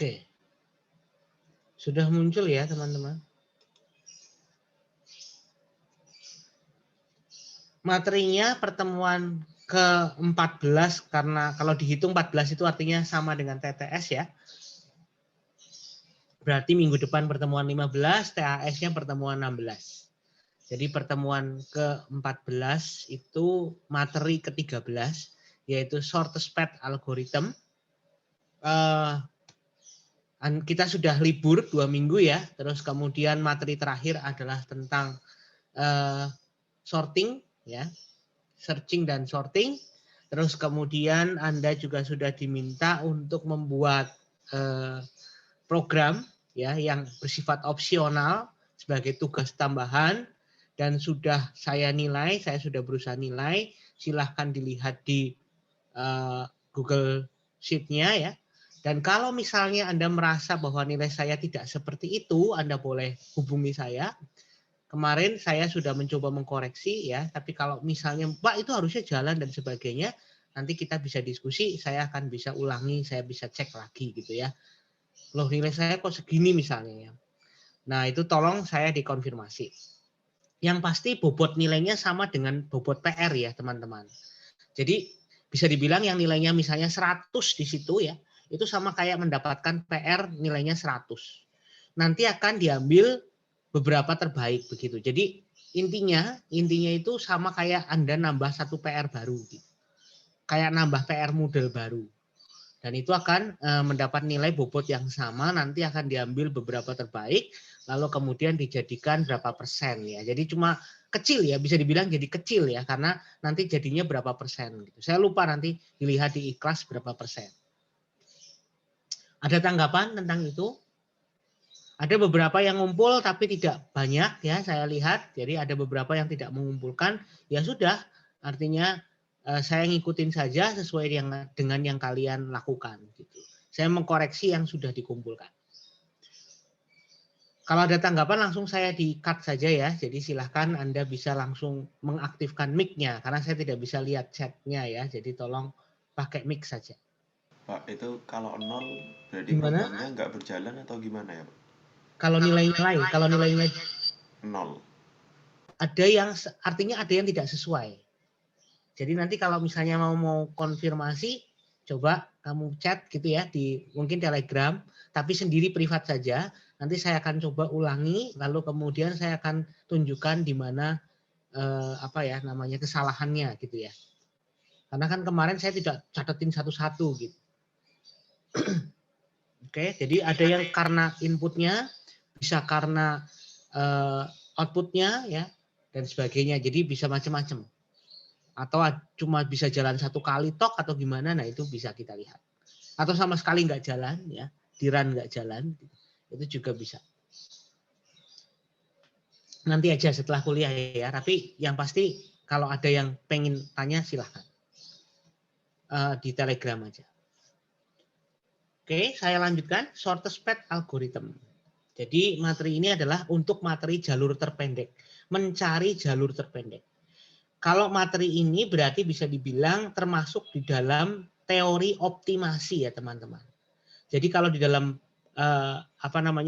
Oke, sudah muncul ya teman-teman. Materinya pertemuan ke-14 karena kalau dihitung 14 itu artinya sama dengan TTS ya. Berarti minggu depan pertemuan 15, TAS-nya pertemuan 16. Jadi pertemuan ke-14 itu materi ke-13 yaitu shortest path algorithm. Kita sudah libur 2 minggu ya. Terus kemudian materi terakhir adalah tentang sorting ya. Searching dan sorting. Terus kemudian Anda juga sudah diminta untuk membuat program ya yang bersifat opsional sebagai tugas tambahan dan sudah saya nilai, saya sudah berusaha nilai, silahkan dilihat di Google Sheet-nya ya. Dan kalau misalnya Anda merasa bahwa nilai saya tidak seperti itu, Anda boleh hubungi saya. Kemarin saya sudah mencoba mengkoreksi ya, tapi kalau misalnya Pak itu harusnya jalan dan sebagainya, nanti kita bisa diskusi, saya akan bisa ulangi, saya bisa cek lagi gitu ya. Loh nilai saya kok segini misalnya ya. Nah itu tolong saya dikonfirmasi. Yang pasti bobot nilainya sama dengan bobot PR ya teman-teman. Jadi bisa dibilang yang nilainya misalnya 100 di situ ya, itu sama kayak mendapatkan PR nilainya 100. Nanti akan diambil beberapa terbaik begitu. Jadi intinya itu sama kayak Anda nambah satu PR baru gitu. Kayak nambah PR model baru. Dan itu akan mendapat nilai bobot yang sama, nanti akan diambil beberapa terbaik, lalu kemudian dijadikan berapa persen ya. Jadi cuma kecil ya, bisa dibilang jadi kecil ya, karena nanti jadinya berapa persen gitu. Saya lupa nanti dilihat di ikhlas berapa persen. Ada tanggapan tentang itu? Ada beberapa yang ngumpul tapi tidak banyak ya saya lihat. Jadi ada beberapa yang tidak mengumpulkan. Ya sudah, artinya saya ngikutin saja sesuai dengan yang kalian lakukan. Gitu. Saya mengkoreksi yang sudah dikumpulkan. Kalau ada tanggapan langsung saya di-cut saja ya. Jadi silahkan Anda bisa langsung mengaktifkan mic-nya. Karena saya tidak bisa lihat chat-nya ya. Jadi tolong pakai mic saja. Pak, itu kalau 0 berarti Gimana? programnya nggak berjalan atau gimana ya Pak? Kalau nilainya lain, kalau nilainya 0. ada yang artinya ada yang tidak sesuai. Jadi nanti kalau misalnya mau konfirmasi, coba kamu chat gitu ya di mungkin Telegram, tapi sendiri privat saja. Nanti saya akan coba ulangi, lalu kemudian saya akan tunjukkan di mana namanya kesalahannya gitu ya. Karena kan kemarin saya tidak catetin satu-satu gitu. Oke, jadi ada yang karena inputnya, bisa karena outputnya ya dan sebagainya. Jadi bisa macam-macam. Atau cuma bisa jalan satu kali tok atau gimana, nah itu bisa kita lihat. Atau sama sekali nggak jalan ya, di run nggak jalan, itu juga bisa. Nanti aja setelah kuliah ya, tapi yang pasti kalau ada yang pengen tanya silahkan. Di Telegram aja. Oke, saya lanjutkan, shortest path algorithm. Jadi materi ini adalah untuk materi jalur terpendek, mencari jalur terpendek. Kalau materi ini berarti bisa dibilang termasuk di dalam teori optimasi ya teman-teman. Jadi kalau di dalam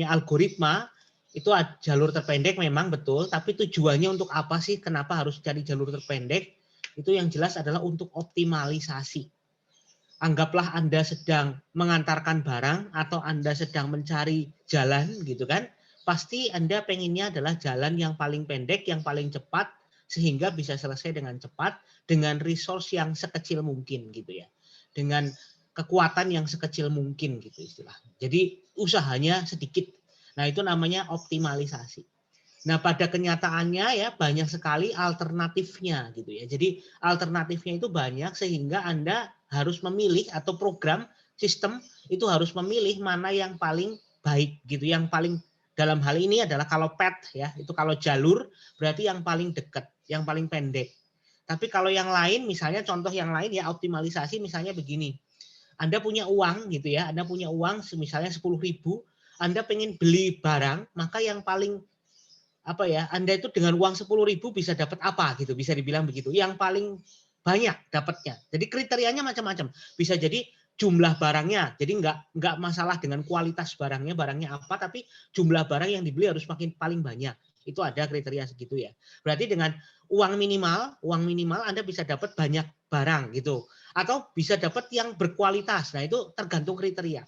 algoritma itu jalur terpendek memang betul, tapi tujuannya untuk apa sih? Kenapa harus cari jalur terpendek? Itu yang jelas adalah untuk optimalisasi. Anggaplah Anda sedang mengantarkan barang atau Anda sedang mencari jalan gitu kan. Pasti Anda pengennya adalah jalan yang paling pendek, yang paling cepat, sehingga bisa selesai dengan cepat, dengan resource yang sekecil mungkin gitu ya. Dengan kekuatan yang sekecil mungkin gitu istilahnya. Jadi usahanya sedikit. Nah itu namanya optimalisasi. Nah pada kenyataannya ya banyak sekali alternatifnya gitu ya. Jadi alternatifnya itu banyak sehingga Anda harus memilih atau program sistem itu harus memilih mana yang paling baik gitu. Yang paling dalam hal ini adalah kalau path ya, itu kalau jalur berarti yang paling dekat, yang paling pendek. Tapi kalau yang lain misalnya contoh yang lain ya optimalisasi misalnya begini. Anda punya uang gitu ya, Anda punya uang misalnya 10.000, Anda pengen beli barang, maka yang paling Anda itu dengan uang 10.000 bisa dapat apa gitu, bisa dibilang begitu. Yang paling banyak dapatnya. Jadi kriterianya macam-macam. Bisa jadi jumlah barangnya. Jadi nggak masalah dengan kualitas barangnya apa, tapi jumlah barang yang dibeli harus makin paling banyak. Itu ada kriteria segitu ya. Berarti dengan uang minimal Anda bisa dapat banyak barang gitu. Atau bisa dapat yang berkualitas. Nah, itu tergantung kriteria.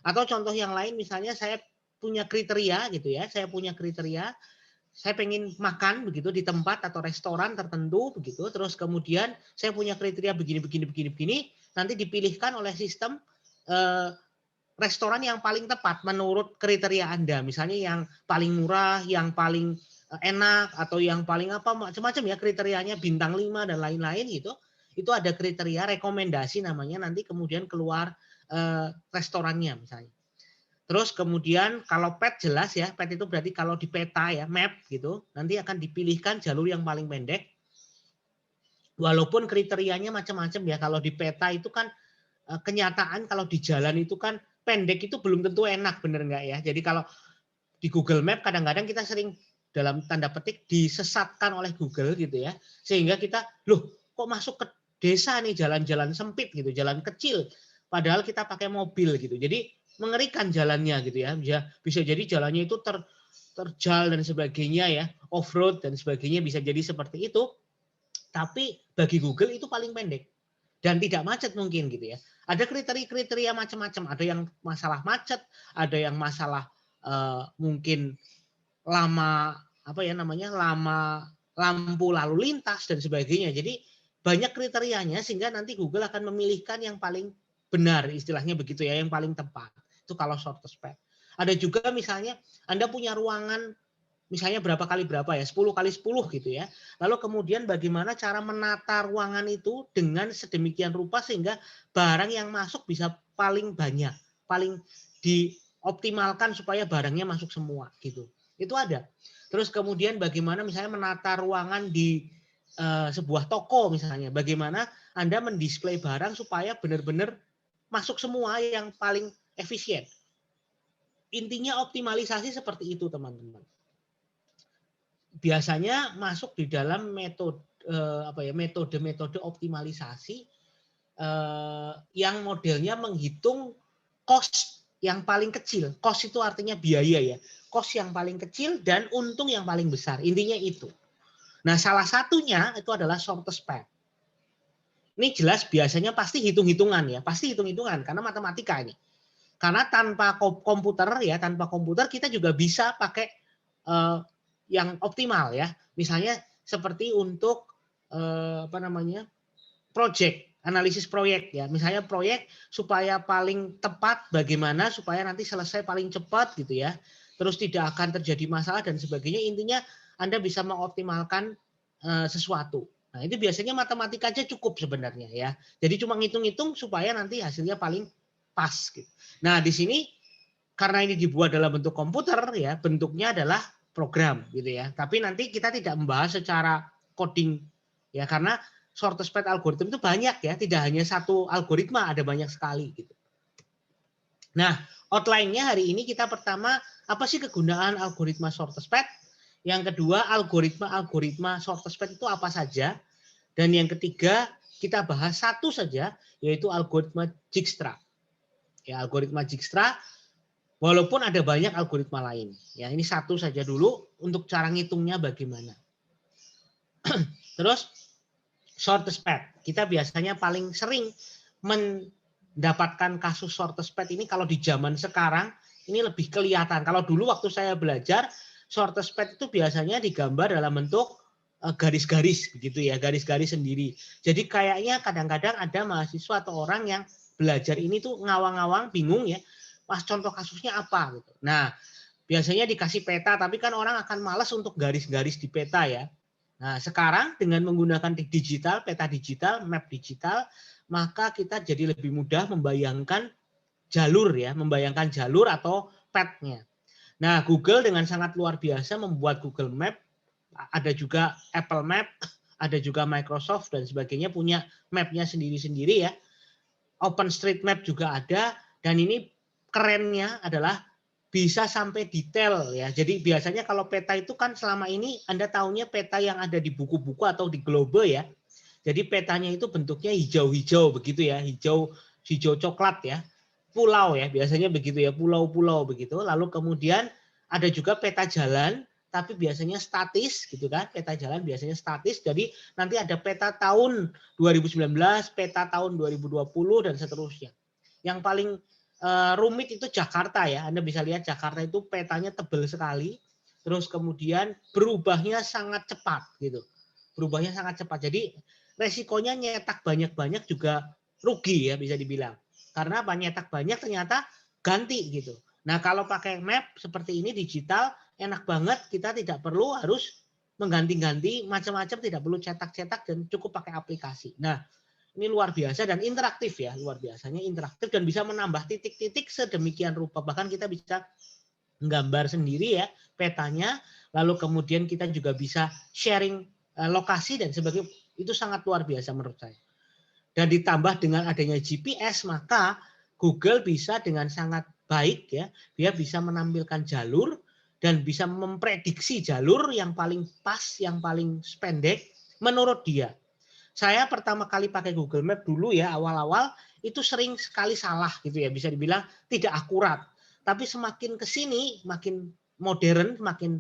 Atau contoh yang lain misalnya saya punya kriteria gitu ya. Saya pengen makan begitu di tempat atau restoran tertentu begitu, terus kemudian saya punya kriteria begini, nanti dipilihkan oleh sistem restoran yang paling tepat menurut kriteria Anda, misalnya yang paling murah, yang paling enak, atau yang paling apa macam-macam ya kriterianya, bintang 5 dan lain-lain gitu. Itu ada kriteria rekomendasi namanya, nanti kemudian keluar restorannya misalnya. Terus kemudian kalau pet jelas ya, pet itu berarti kalau di peta ya, map gitu, nanti akan dipilihkan jalur yang paling pendek. Walaupun kriterianya macam-macam ya, kalau di peta itu kan kenyataan kalau di jalan itu kan pendek itu belum tentu enak, bener nggak ya? Jadi kalau di Google Map kadang-kadang kita sering dalam tanda petik disesatkan oleh Google gitu ya, sehingga kita loh kok masuk ke desa nih, jalan-jalan sempit gitu, jalan kecil, padahal kita pakai mobil gitu. Jadi mengerikan jalannya gitu ya. Bisa jadi jalannya itu terjal dan sebagainya ya, off road dan sebagainya, bisa jadi seperti itu. Tapi bagi Google itu paling pendek dan tidak macet mungkin gitu ya. Ada kriteria macam-macam, ada yang masalah macet, ada yang masalah mungkin lama lama lampu lalu lintas dan sebagainya. Jadi banyak kriterianya sehingga nanti Google akan memilihkan yang paling benar, istilahnya begitu ya, yang paling tepat. Itu kalau shortest path. Ada juga misalnya Anda punya ruangan misalnya berapa kali berapa ya, 10 kali 10 gitu ya. Lalu kemudian bagaimana cara menata ruangan itu dengan sedemikian rupa sehingga barang yang masuk bisa paling banyak, paling dioptimalkan supaya barangnya masuk semua gitu. Itu ada. Terus kemudian bagaimana misalnya menata ruangan di sebuah toko misalnya, bagaimana Anda mendisplay barang supaya benar-benar masuk semua yang paling efisien. Intinya optimalisasi seperti itu, teman-teman. Biasanya masuk di dalam metode optimalisasi yang modelnya menghitung cost yang paling kecil. Cost itu artinya biaya ya. Cost yang paling kecil dan untung yang paling besar. Intinya itu. Nah, salah satunya itu adalah shortest path. Ini jelas biasanya pasti hitung-hitungan ya, pasti hitung-hitungan karena matematika ini. Karena tanpa komputer kita juga bisa pakai yang optimal ya. Misalnya seperti untuk analisis proyek ya. Misalnya proyek supaya paling tepat bagaimana supaya nanti selesai paling cepat gitu ya. Terus tidak akan terjadi masalah dan sebagainya. Intinya Anda bisa mengoptimalkan sesuatu. Nah, itu biasanya matematika aja cukup sebenarnya ya. Jadi cuma ngitung-ngitung supaya nanti hasilnya paling pas gitu. Nah, di sini karena ini dibuat dalam bentuk komputer ya, bentuknya adalah program gitu ya. Tapi nanti kita tidak membahas secara coding ya, karena shortest path algorithm itu banyak ya, tidak hanya satu algoritma, ada banyak sekali gitu. Nah, outline-nya hari ini kita pertama apa sih kegunaan algoritma shortest path? Yang kedua, algoritma shortest path itu apa saja? Dan yang ketiga, kita bahas satu saja, yaitu algoritma Dijkstra. Ya, algoritma Dijkstra, walaupun ada banyak algoritma lain. Ya, ini satu saja dulu untuk cara ngitungnya bagaimana. Terus, shortest path. Kita biasanya paling sering mendapatkan kasus shortest path ini kalau di zaman sekarang, ini lebih kelihatan. Kalau dulu waktu saya belajar, shortest path itu biasanya digambar dalam bentuk garis-garis begitu ya, garis-garis sendiri. Jadi kayaknya kadang-kadang ada mahasiswa atau orang yang belajar ini tuh ngawang-ngawang, bingung ya, pas contoh kasusnya apa gitu. Nah, biasanya dikasih peta, tapi kan orang akan malas untuk garis-garis di peta ya. Nah, sekarang dengan menggunakan digital, peta digital, map digital, maka kita jadi lebih mudah membayangkan jalur ya, membayangkan jalur atau path-nya. Nah, Google dengan sangat luar biasa membuat Google Map, ada juga Apple Map, ada juga Microsoft dan sebagainya punya map-nya sendiri-sendiri ya. OpenStreetMap juga ada, dan ini kerennya adalah bisa sampai detail ya. Jadi biasanya kalau peta itu kan selama ini Anda tahunya peta yang ada di buku-buku atau di globe ya. Jadi petanya itu bentuknya hijau-hijau begitu ya, hijau hijau coklat ya. Pulau ya, biasanya begitu ya, pulau-pulau begitu. Lalu kemudian ada juga peta jalan, tapi biasanya statis gitu kan. Peta jalan biasanya statis. Jadi nanti ada peta tahun 2019, peta tahun 2020 dan seterusnya. Yang paling rumit itu Jakarta ya. Anda bisa lihat Jakarta itu petanya tebal sekali. Terus kemudian berubahnya sangat cepat gitu. Berubahnya sangat cepat. Jadi resikonya nyetak banyak-banyak juga rugi ya bisa dibilang. Karena apa, nyetak banyak ternyata ganti gitu. Nah kalau pakai map seperti ini digital enak banget, kita tidak perlu harus mengganti-ganti macam-macam, tidak perlu cetak-cetak dan cukup pakai aplikasi. Nah ini luar biasa dan interaktif ya, luar biasanya interaktif dan bisa menambah titik-titik sedemikian rupa. Bahkan kita bisa menggambar sendiri ya petanya, lalu kemudian kita juga bisa sharing lokasi dan sebagainya. Itu sangat luar biasa menurut saya. Dan ditambah dengan adanya GPS, maka Google bisa dengan sangat baik ya, dia bisa menampilkan jalur dan bisa memprediksi jalur yang paling pas, yang paling pendek menurut dia. Saya pertama kali pakai Google Map dulu ya, awal-awal itu sering sekali salah gitu ya, bisa dibilang tidak akurat. Tapi semakin ke sini, makin modern, makin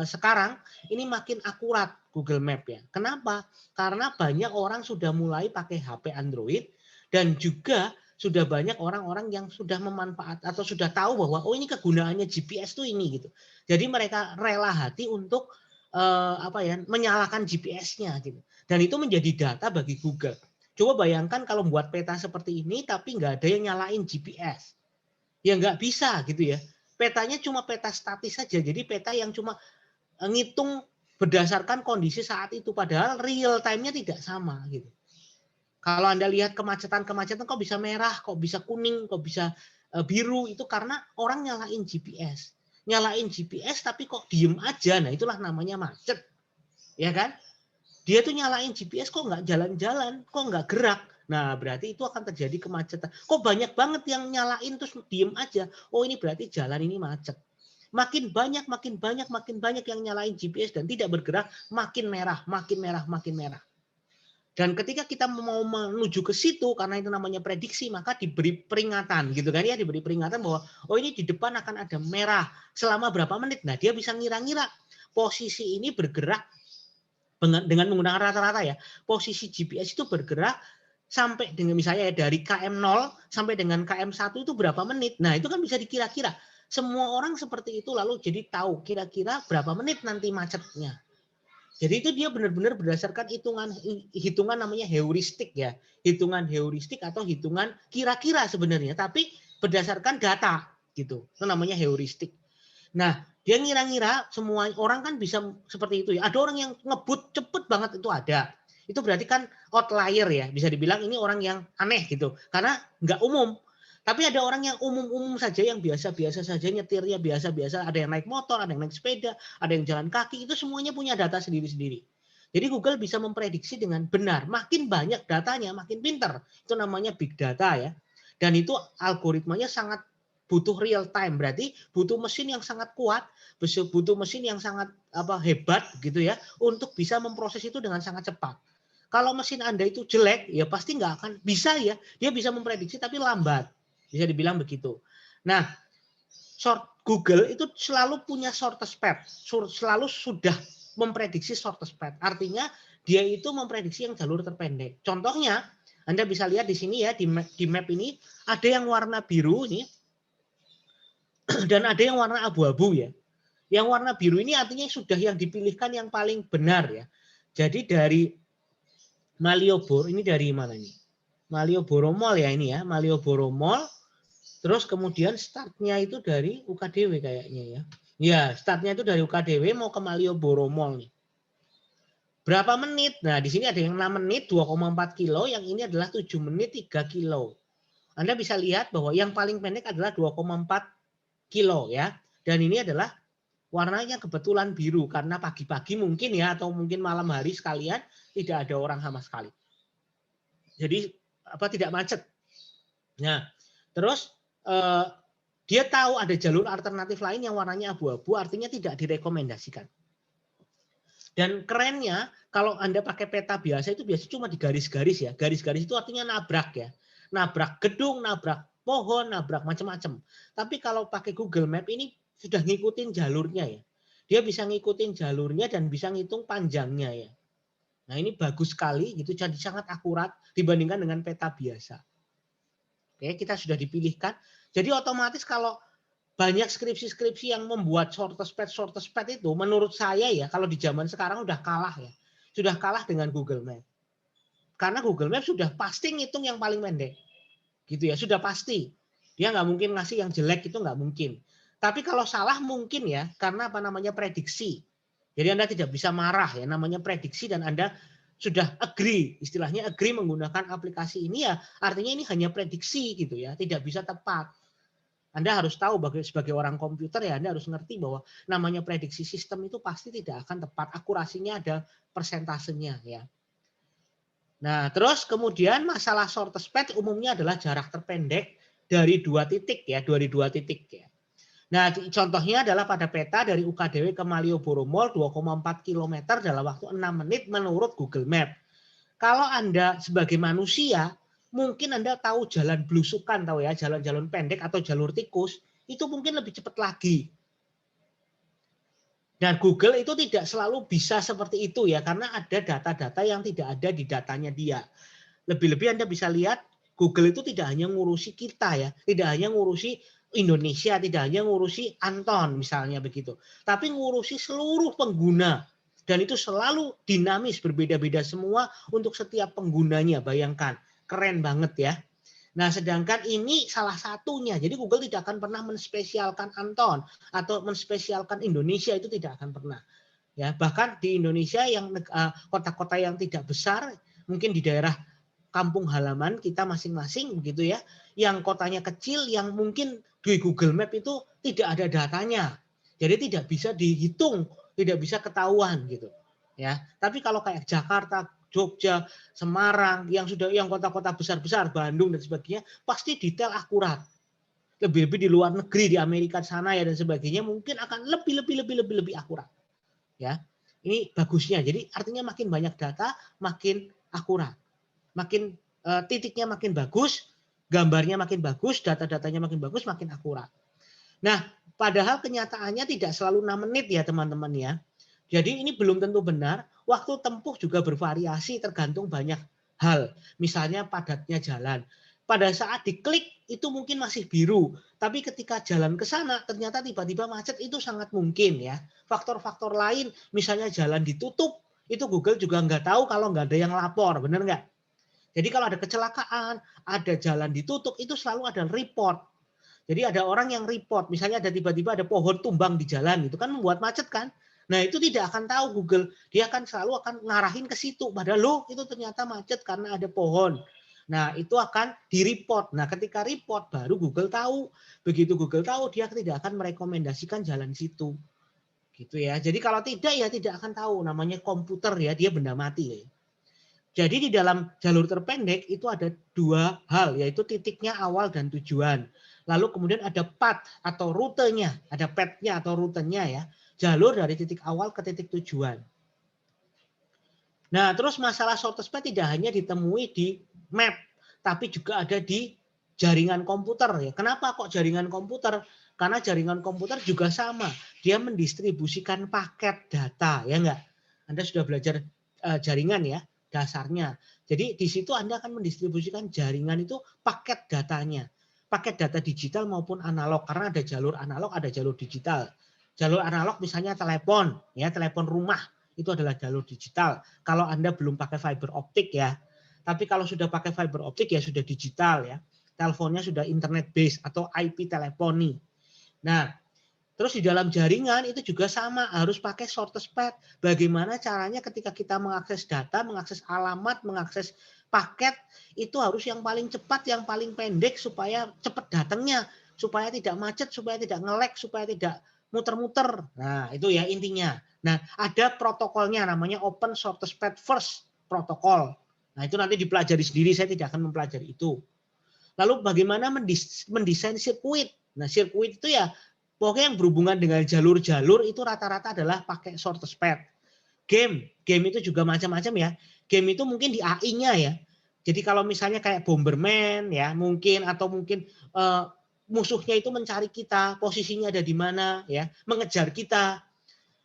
sekarang ini makin akurat Google Map ya. Kenapa? Karena banyak orang sudah mulai pakai HP Android dan juga sudah banyak orang-orang yang sudah memanfaat atau sudah tahu bahwa oh ini kegunaannya GPS tuh ini gitu. Jadi mereka rela hati untuk menyalakan GPS-nya gitu. Dan itu menjadi data bagi Google. Coba bayangkan kalau buat peta seperti ini tapi nggak ada yang nyalain GPS. Ya nggak bisa gitu ya. Petanya cuma peta statis saja. Jadi peta yang cuma ngitung berdasarkan kondisi saat itu. Padahal real time-nya tidak sama gitu. Kalau Anda lihat kemacetan-kemacetan kok bisa merah, kok bisa kuning, kok bisa biru, itu karena orang nyalain GPS. Nyalain GPS tapi kok diem aja. Nah itulah namanya macet. Ya kan? Dia tuh nyalain GPS kok nggak jalan-jalan, kok nggak gerak. Nah berarti itu akan terjadi kemacetan. Kok banyak banget yang nyalain terus diem aja. Oh ini berarti jalan ini macet. Makin banyak yang nyalain GPS dan tidak bergerak, makin merah, makin merah, makin merah. Dan ketika kita mau menuju ke situ, karena itu namanya prediksi, maka diberi peringatan gitu kan ya, diberi peringatan bahwa oh ini di depan akan ada merah selama berapa menit. Nah dia bisa ngira-ngira posisi ini bergerak dengan menggunakan rata-rata ya. Posisi GPS itu bergerak sampai dengan misalnya dari KM 0 sampai dengan KM 1 itu berapa menit. Nah itu kan bisa dikira-kira. Semua orang seperti itu lalu jadi tahu kira-kira berapa menit nanti macetnya. Jadi itu dia benar-benar berdasarkan hitungan namanya heuristik ya. Hitungan heuristik atau hitungan kira-kira sebenarnya. Tapi berdasarkan data gitu. Itu namanya heuristik. Nah dia ngira-ngira semua orang kan bisa seperti itu ya. Ada orang yang ngebut cepet banget itu ada. Itu berarti kan outlier ya. Bisa dibilang ini orang yang aneh gitu. Karena nggak umum. Tapi ada orang yang umum-umum saja, yang biasa-biasa saja, nyetirnya biasa-biasa. Ada yang naik motor, ada yang naik sepeda, ada yang jalan kaki. Itu semuanya punya data sendiri-sendiri. Jadi Google bisa memprediksi dengan benar. Makin banyak datanya, makin pinter. Itu namanya big data ya. Dan itu algoritmanya sangat butuh real time. Berarti butuh mesin yang sangat kuat, butuh mesin yang sangat hebat gitu ya, untuk bisa memproses itu dengan sangat cepat. Kalau mesin Anda itu jelek, ya pasti nggak akan bisa ya. Dia bisa memprediksi tapi lambat. Bisa dibilang begitu. Nah, Google itu selalu punya shortest path, selalu sudah memprediksi shortest path. Artinya dia itu memprediksi yang jalur terpendek. Contohnya, Anda bisa lihat di sini ya, di map ini ada yang warna biru ini dan ada yang warna abu-abu ya. Yang warna biru ini artinya sudah yang dipilihkan yang paling benar ya. Jadi dari Malioboro, ini dari mana ini? Malioboro Mall ya ini ya, Malioboro Mall. Terus kemudian startnya itu dari UKDW kayaknya ya. Ya, startnya itu dari UKDW mau ke Malioboro Mall nih. Berapa menit? Nah, di sini ada yang 6 menit 2,4 kilo, yang ini adalah 7 menit 3 kilo. Anda bisa lihat bahwa yang paling pendek adalah 2,4 kilo ya. Dan ini adalah warnanya kebetulan biru karena pagi-pagi mungkin ya, atau mungkin malam hari sekalian tidak ada orang sama sekali. Jadi tidak macet. Nah, terus dia tahu ada jalur alternatif lain yang warnanya abu-abu, artinya tidak direkomendasikan. Dan kerennya, kalau Anda pakai peta biasa itu biasanya cuma di garis-garis ya. Garis-garis itu artinya nabrak ya. nabrak gedung, nabrak pohon, nabrak macam-macam. Tapi kalau pakai Google Map ini sudah ngikutin jalurnya ya. Dia bisa ngikutin jalurnya dan bisa ngitung panjangnya ya. Nah ini bagus sekali gitu, jadi sangat akurat dibandingkan dengan peta biasa. Oke, kita sudah dipilihkan. Jadi otomatis kalau banyak skripsi-skripsi yang membuat shortest path itu menurut saya ya kalau di zaman sekarang udah kalah ya. Sudah kalah dengan Google Map. Karena Google Map sudah pasti ngitung yang paling pendek. Gitu ya, sudah pasti. Dia nggak mungkin ngasih yang jelek, itu nggak mungkin. Tapi kalau salah mungkin ya, karena apa namanya prediksi. Jadi Anda tidak bisa marah ya, namanya prediksi dan Anda sudah agree, istilahnya agree menggunakan aplikasi ini ya, artinya ini hanya prediksi gitu ya, tidak bisa tepat. Anda harus tahu sebagai orang komputer ya, Anda harus ngerti bahwa namanya prediksi sistem itu pasti tidak akan tepat, akurasinya ada persentasenya ya. Nah, terus kemudian masalah shortest path umumnya adalah jarak terpendek dari 2 titik ya, dari 2 titik ya. Nah, contohnya adalah pada peta dari UKDW ke Malioboro Mall 2,4 km dalam waktu 6 menit menurut Google Map. Kalau Anda sebagai manusia, mungkin Anda tahu jalan belusukan, tahu ya, jalan-jalan pendek atau jalur tikus, itu mungkin lebih cepat lagi. Dan Google itu tidak selalu bisa seperti itu ya, karena ada data-data yang tidak ada di datanya dia. Lebih-lebih Anda bisa lihat, Google itu tidak hanya ngurusi kita ya, tidak hanya ngurusi Indonesia, tidak hanya ngurusi Anton misalnya begitu, tapi ngurusi seluruh pengguna. Dan itu selalu dinamis, berbeda-beda semua untuk setiap penggunanya, bayangkan. Keren banget ya. Nah, sedangkan ini salah satunya. Jadi Google tidak akan pernah menspesialkan Anton atau menspesialkan Indonesia, itu tidak akan pernah. Ya, bahkan di Indonesia yang kota-kota yang tidak besar, mungkin di daerah kampung halaman kita masing-masing begitu ya, yang kotanya kecil yang mungkin di Google Map itu tidak ada datanya. Jadi tidak bisa dihitung, tidak bisa ketahuan gitu. Ya. Tapi kalau kayak Jakarta, Jogja, Semarang, yang kota-kota besar-besar, Bandung dan sebagainya, pasti detail akurat. Lebih-lebih di luar negeri, di Amerika sana ya dan sebagainya, mungkin akan lebih akurat. Ya, ini bagusnya. Jadi artinya makin banyak data, makin akurat, makin titiknya makin bagus, gambarnya makin bagus, data-datanya makin bagus, makin akurat. Nah, padahal kenyataannya tidak selalu 6 menit ya teman-teman ya. Jadi ini belum tentu benar. Waktu tempuh juga bervariasi tergantung banyak hal. Misalnya padatnya jalan. Pada saat diklik itu mungkin masih biru, tapi ketika jalan ke sana ternyata tiba-tiba macet, itu sangat mungkin ya. Faktor-faktor lain, misalnya jalan ditutup, itu Google juga nggak tahu kalau nggak ada yang lapor, benar nggak? Jadi kalau ada kecelakaan, ada jalan ditutup, itu selalu ada report. Jadi ada orang yang report, misalnya ada tiba-tiba ada pohon tumbang di jalan, itu kan membuat macet kan. Nah itu tidak akan tahu Google, dia akan selalu akan ngarahin ke situ. Padahal loh itu ternyata macet karena ada pohon. Nah itu akan di-report. Nah ketika report baru Google tahu. Begitu Google tahu dia tidak akan merekomendasikan jalan situ. Gitu ya. Jadi kalau tidak ya tidak akan tahu. Namanya komputer ya, dia benda mati ya. Jadi di dalam jalur terpendek itu ada 2 hal, yaitu titiknya awal dan tujuan. Lalu kemudian ada path atau rutenya, ada path-nya atau rutenya ya, jalur dari titik awal ke titik tujuan. Nah, terus masalah shortest path tidak hanya ditemui di map, tapi juga ada di jaringan komputer ya. Kenapa kok jaringan komputer? Karena jaringan komputer juga sama, dia mendistribusikan paket data, ya enggak? Anda sudah belajar jaringan ya, dasarnya. Jadi di situ Anda akan mendistribusikan jaringan itu paket datanya. Paket data digital maupun analog, karena ada jalur analog, ada jalur digital. Jalur analog misalnya telepon, ya telepon rumah, itu adalah jalur digital. Kalau Anda belum pakai fiber optik ya. Tapi kalau sudah pakai fiber optik ya sudah digital ya. Teleponnya sudah internet base atau IP teleponi. Nah, terus di dalam jaringan itu juga sama, harus pakai shortest path. Bagaimana caranya ketika kita mengakses data, mengakses alamat, mengakses paket, itu harus yang paling cepat, yang paling pendek supaya cepat datangnya, supaya tidak macet, supaya tidak nge-lag, supaya tidak muter-muter. Nah, itu ya intinya. Nah, ada protokolnya namanya Open Shortest Path First protokol. Nah, itu nanti dipelajari sendiri, saya tidak akan mempelajari itu. Lalu bagaimana mendesain sirkuit? Nah, sirkuit itu ya pokoknya yang berhubungan dengan jalur-jalur itu rata-rata adalah pakai shortest path. Game itu juga macam-macam ya. Game itu mungkin di AI-nya ya. Jadi kalau misalnya kayak Bomberman ya mungkin atau mungkin musuhnya itu mencari kita, posisinya ada di mana ya, mengejar kita.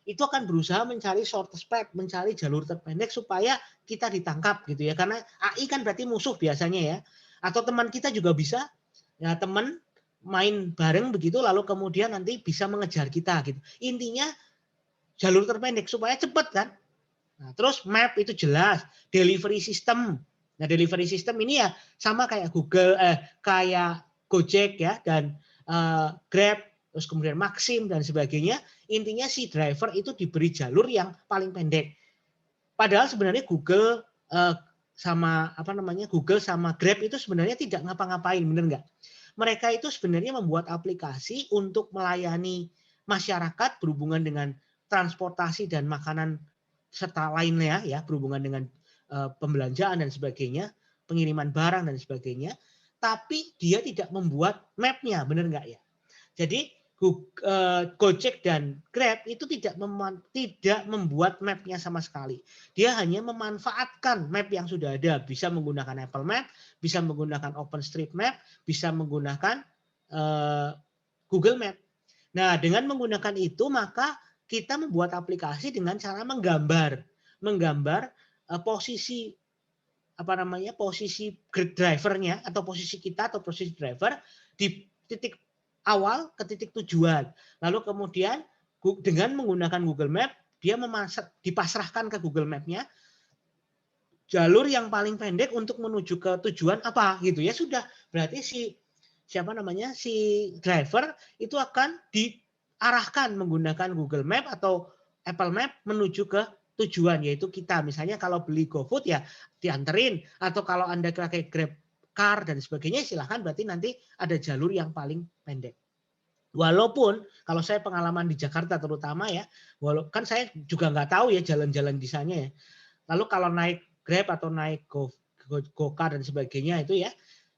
Itu akan berusaha mencari shortest path, mencari jalur terpendek supaya kita ditangkap gitu ya. Karena AI kan berarti musuh biasanya ya. Atau teman kita juga bisa ya, teman main bareng begitu lalu kemudian nanti bisa mengejar kita gitu. Intinya jalur terpendek supaya cepat kan. Nah, terus map itu jelas, delivery system. Nah, delivery system ini ya sama kayak Google, kayak Gojek ya dan Grab, terus kemudian Maxim dan sebagainya. Intinya si driver itu diberi jalur yang paling pendek. Padahal sebenarnya Google sama apa namanya Google sama Grab itu sebenarnya tidak ngapa-ngapain, bener nggak? Mereka itu sebenarnya membuat aplikasi untuk melayani masyarakat berhubungan dengan transportasi dan makanan serta lainnya ya berhubungan dengan pembelanjaan dan sebagainya, pengiriman barang dan sebagainya, tapi dia tidak membuat map-nya, benar nggak ya? Jadi Gojek dan Grab itu tidak membuat map-nya sama sekali. Dia hanya memanfaatkan map yang sudah ada, bisa menggunakan Apple Map, bisa menggunakan OpenStreetMap, bisa menggunakan Google Map. Nah, dengan menggunakan itu maka kita membuat aplikasi dengan cara menggambar posisi apa namanya posisi drivernya atau posisi kita atau posisi driver di titik awal ke titik tujuan. Lalu kemudian dengan menggunakan Google Map dia dipasrahkan ke Google Map-nya jalur yang paling pendek untuk menuju ke tujuan apa gitu ya sudah berarti si driver itu akan diarahkan menggunakan Google Map atau Apple Map menuju ke tujuan yaitu kita misalnya kalau beli GoFood ya dianterin atau kalau Anda pakai Grab Car dan sebagainya silahkan berarti nanti ada jalur yang paling pendek. Walaupun kalau saya pengalaman di Jakarta terutama ya, kan saya juga nggak tahu ya jalan-jalan di sana ya. Lalu kalau naik Grab atau naik Go-Car dan sebagainya itu ya,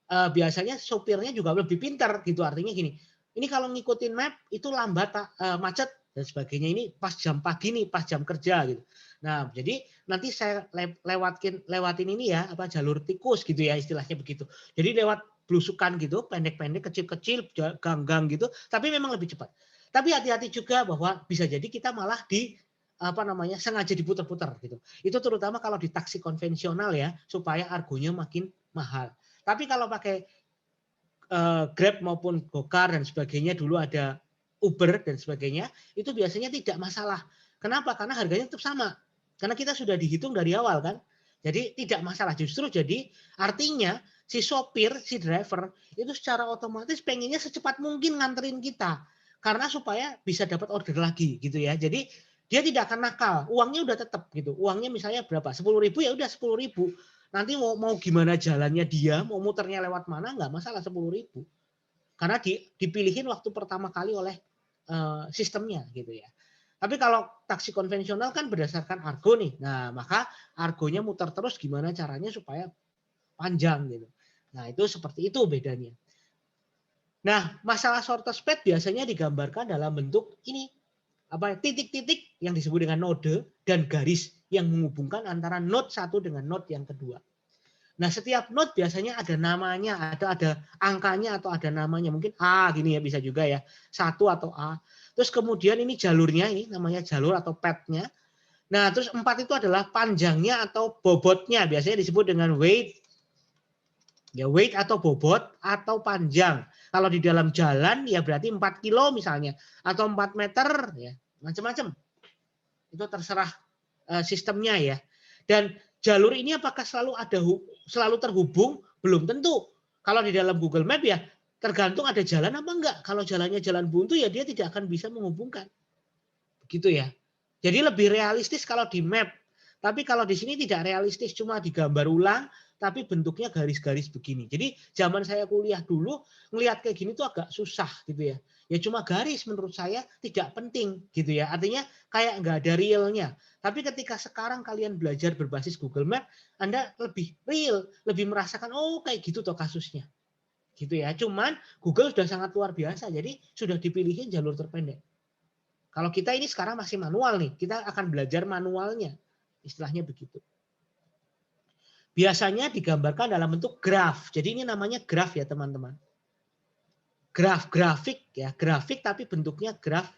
biasanya sopirnya juga lebih pintar gitu. Artinya gini, ini kalau ngikutin map itu lambat, macet dan sebagainya. Ini pas jam pagi nih, pas jam kerja gitu. Nah, jadi nanti saya lewatin ini ya, apa jalur tikus gitu ya istilahnya begitu. Jadi lewat belusukan gitu, pendek-pendek, kecil-kecil, gang-gang gitu, tapi memang lebih cepat. Tapi hati-hati juga bahwa bisa jadi kita malah sengaja diputar-putar gitu. Itu terutama kalau di taksi konvensional ya, supaya argonya makin mahal. Tapi kalau pakai Grab maupun Gokar dan sebagainya dulu ada Uber dan sebagainya, itu biasanya tidak masalah. Kenapa? Karena harganya tetap sama. Karena kita sudah dihitung dari awal kan. Jadi tidak masalah. Justru jadi artinya si sopir, si driver itu secara otomatis pengennya secepat mungkin nganterin kita. Karena supaya bisa dapat order lagi gitu ya. Jadi dia tidak akan nakal. Uangnya udah tetap gitu. Uangnya misalnya berapa? 10.000 ya udah 10.000. Nanti mau gimana jalannya dia, mau muternya lewat mana nggak masalah 10.000. Karena dipilihin waktu pertama kali oleh sistemnya gitu ya. Tapi kalau taksi konvensional kan berdasarkan argo nih. Nah, maka argonya muter terus gimana caranya supaya panjang gitu. Nah, itu seperti itu bedanya. Nah, masalah shortest path biasanya digambarkan dalam bentuk ini titik-titik yang disebut dengan node dan garis yang menghubungkan antara node satu dengan node yang kedua. Nah, setiap node biasanya ada namanya, ada angkanya atau ada namanya. Mungkin A gini ya bisa juga ya. 1 atau A. Terus kemudian ini jalurnya ini namanya jalur atau path-nya. Nah, terus 4 itu adalah panjangnya atau bobotnya. Biasanya disebut dengan weight. Ya, weight atau bobot atau panjang. Kalau di dalam jalan ya berarti 4 kilo misalnya atau 4 meter ya, macam-macam. Itu terserah sistemnya ya. Dan jalur ini apakah selalu terhubung? Belum tentu. Kalau di dalam Google Map ya tergantung ada jalan apa enggak. Kalau jalannya jalan buntu ya dia tidak akan bisa menghubungkan. Begitu ya. Jadi lebih realistis kalau di map. Tapi kalau di sini tidak realistis, cuma digambar ulang, tapi bentuknya garis-garis begini. Jadi zaman saya kuliah dulu, ngelihat kayak gini tuh agak susah gitu ya. Ya cuma garis menurut saya tidak penting gitu ya. Artinya kayak nggak ada realnya. Tapi ketika sekarang kalian belajar berbasis Google Map, Anda lebih real, lebih merasakan, oh kayak gitu toh kasusnya. Gitu ya. Cuman Google sudah sangat luar biasa, jadi sudah dipilihin jalur terpendek. Kalau kita ini sekarang masih manual nih, kita akan belajar manualnya. Istilahnya begitu. biasanya digambarkan dalam bentuk graf. Jadi ini namanya graf ya teman-teman. Grafik ya, grafik tapi bentuknya graf.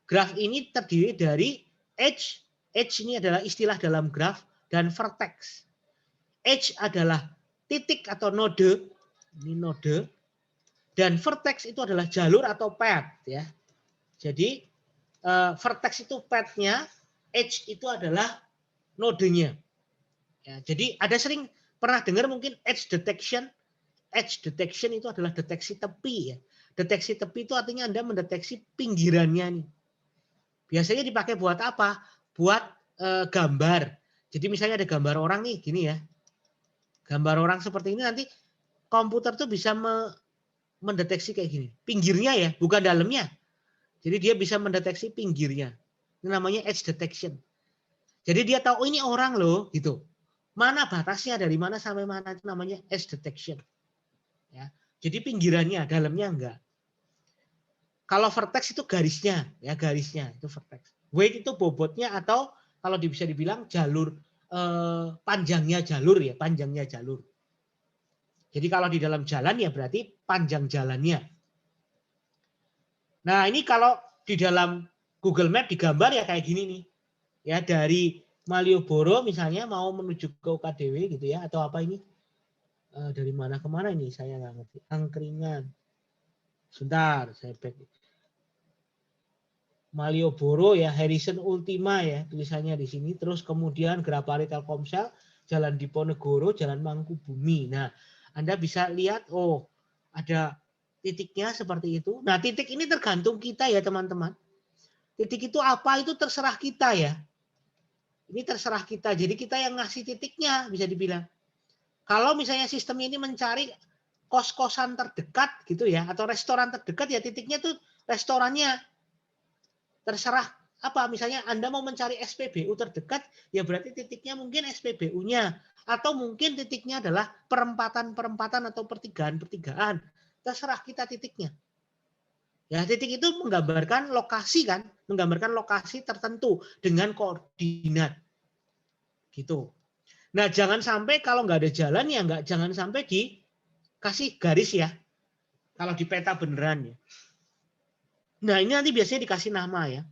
Graf ini terdiri dari edge. Edge ini adalah istilah dalam graf dan vertex. Edge adalah titik atau node. Ini node. Dan vertex itu adalah jalur atau path ya. Jadi vertex itu path-nya, edge itu adalah nodenya. Ya, jadi ada sering pernah dengar mungkin edge detection. Edge detection itu adalah deteksi tepi ya. Deteksi tepi itu artinya Anda mendeteksi pinggirannya nih. Biasanya dipakai buat apa? Buat gambar. Jadi misalnya ada gambar orang nih, gini ya. Gambar orang seperti ini nanti komputer tuh bisa mendeteksi kayak gini. Pinggirnya ya, bukan dalamnya. Jadi dia bisa mendeteksi pinggirnya. Ini namanya edge detection. Jadi dia tahu oh, ini orang loh, gitu. Mana batasnya dari mana sampai mana itu namanya edge detection. Ya. Jadi pinggirannya, dalamnya enggak. Kalau vertex itu garisnya, ya garisnya itu vertex. Weight itu bobotnya atau kalau bisa dibilang jalur panjangnya jalur ya, panjangnya jalur. Jadi kalau di dalam jalan ya berarti panjang jalannya. Nah ini kalau di dalam Google Map digambar ya kayak gini nih. Ya dari Malioboro misalnya mau menuju ke UKDW gitu ya atau apa ini dari mana ke mana ini saya nggak ngerti. Angkringan. Sebentar saya back. Malioboro ya Harrison Ultima ya tulisannya di sini. Terus kemudian Grapari Telkomsel, Jalan Diponegoro, Jalan Mangkubumi. Nah Anda bisa lihat oh ada titiknya seperti itu. Nah titik ini tergantung kita ya teman-teman. Titik itu apa itu terserah kita ya. Ini terserah kita. Jadi kita yang ngasih titiknya bisa dibilang. Kalau misalnya sistem ini mencari kos-kosan terdekat gitu ya atau restoran terdekat ya titiknya tuh restorannya. Terserah apa misalnya Anda mau mencari SPBU terdekat ya berarti titiknya mungkin SPBU-nya atau mungkin titiknya adalah perempatan-perempatan atau pertigaan-pertigaan. Terserah kita titiknya. Ya, titik itu menggambarkan lokasi kan, menggambarkan lokasi tertentu dengan koordinat. Gitu. Nah, jangan sampai kalau nggak ada jalan ya jangan sampai dikasih garis ya. Kalau di peta beneran ya. Nah, ini nanti biasanya dikasih nama ya.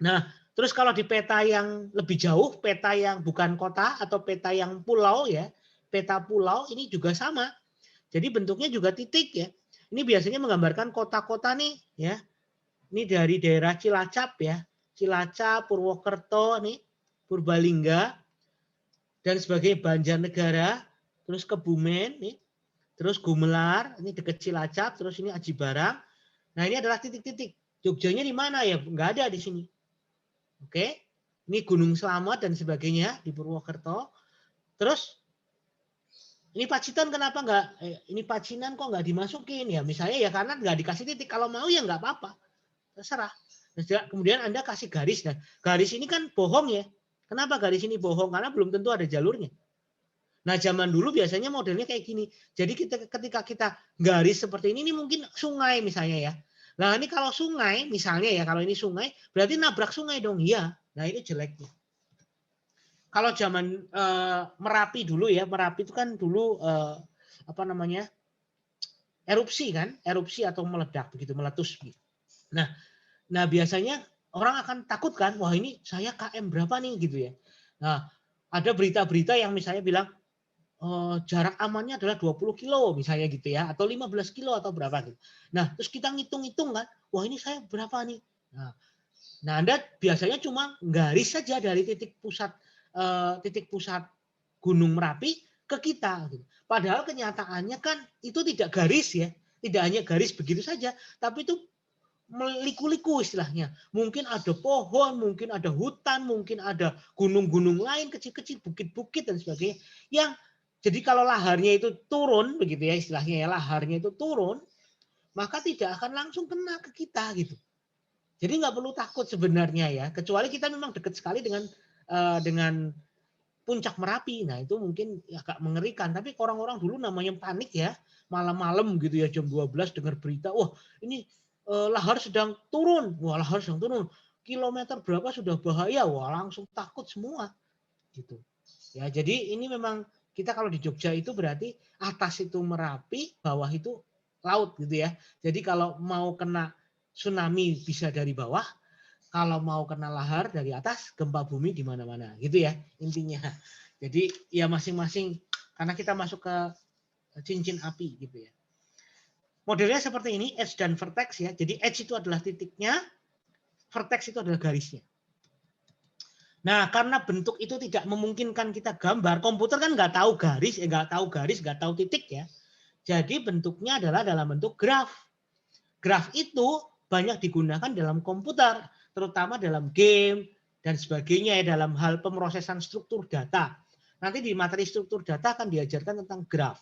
Nah, terus kalau di peta yang lebih jauh, peta yang bukan kota atau peta yang pulau ya, peta pulau ini juga sama. Jadi bentuknya juga titik ya. Ini biasanya menggambarkan kota-kota nih ya. Ini dari daerah Cilacap ya. Cilacap, Purwokerto nih, Purbalingga dan sebagai Banjarnegara, terus Kebumen nih. Terus Gumelar, ini dekat Cilacap, terus ini Aji Barang. Nah, ini adalah titik-titik. Jogjanya di mana ya? Enggak ada di sini. Oke. Ini Gunung Slamet dan sebagainya di Purwokerto. Terus ini Pacitan kenapa enggak ini Pacinan kok enggak dimasukin ya? Misalnya ya karena enggak dikasih titik. Kalau mau ya enggak apa-apa. Terserah. Kemudian Anda kasih garis. Nah, garis ini kan bohong ya. Kenapa garis ini bohong? Karena belum tentu ada jalurnya. Nah, zaman dulu biasanya modelnya kayak gini. Jadi ketika kita garis seperti ini mungkin sungai misalnya ya. Nah, ini kalau sungai misalnya ya, kalau ini sungai berarti nabrak sungai dong. Iya. Nah, ini jeleknya. Kalau zaman Merapi dulu ya, Merapi itu kan dulu apa namanya? Erupsi kan, erupsi atau meledak begitu, meletus. Nah biasanya orang akan takut kan, wah ini saya KM berapa nih gitu ya. Nah ada berita-berita yang misalnya bilang jarak amannya adalah 20 kilo misalnya gitu ya, atau 15 kilo atau berapa gitu. Nah terus kita ngitung-ngitung kan, wah ini saya berapa nih. Nah Anda biasanya cuma garis saja dari titik pusat Gunung Merapi ke kita. Padahal kenyataannya kan itu tidak garis ya, tidak hanya garis begitu saja, tapi itu meliku-liku istilahnya. Mungkin ada pohon, mungkin ada hutan, mungkin ada gunung-gunung lain kecil-kecil, bukit-bukit dan sebagainya. Yang jadi kalau laharnya itu turun begitu ya istilahnya ya, laharnya itu turun, maka tidak akan langsung kena ke kita gitu. Jadi nggak perlu takut sebenarnya ya, kecuali kita memang dekat sekali dengan puncak Merapi. Nah, itu mungkin agak mengerikan, tapi orang-orang dulu namanya panik ya, malam-malam gitu ya jam 12 dengar berita, wah, ini lahar sedang turun. Wah, lahar sedang turun. Kilometer berapa sudah bahaya. Wah, langsung takut semua. Gitu. Ya, jadi ini memang Kita kalau di Jogja itu berarti atas itu Merapi, bawah itu laut gitu ya. Jadi kalau mau kena tsunami bisa dari bawah, kalau mau kena lahar dari atas, gempa bumi di mana-mana gitu ya intinya. Jadi ya masing-masing karena kita masuk ke cincin api gitu ya. Modelnya seperti ini, edge dan vertex ya. Jadi edge itu adalah titiknya, vertex itu adalah garisnya. Nah, karena bentuk itu tidak memungkinkan kita gambar, komputer kan nggak tahu garis, nggak tahu titik ya. Jadi bentuknya adalah dalam bentuk graf. Graf itu banyak digunakan dalam komputer, terutama dalam game dan sebagainya ya, dalam hal pemrosesan struktur data. Nanti di materi struktur data akan diajarkan tentang graf.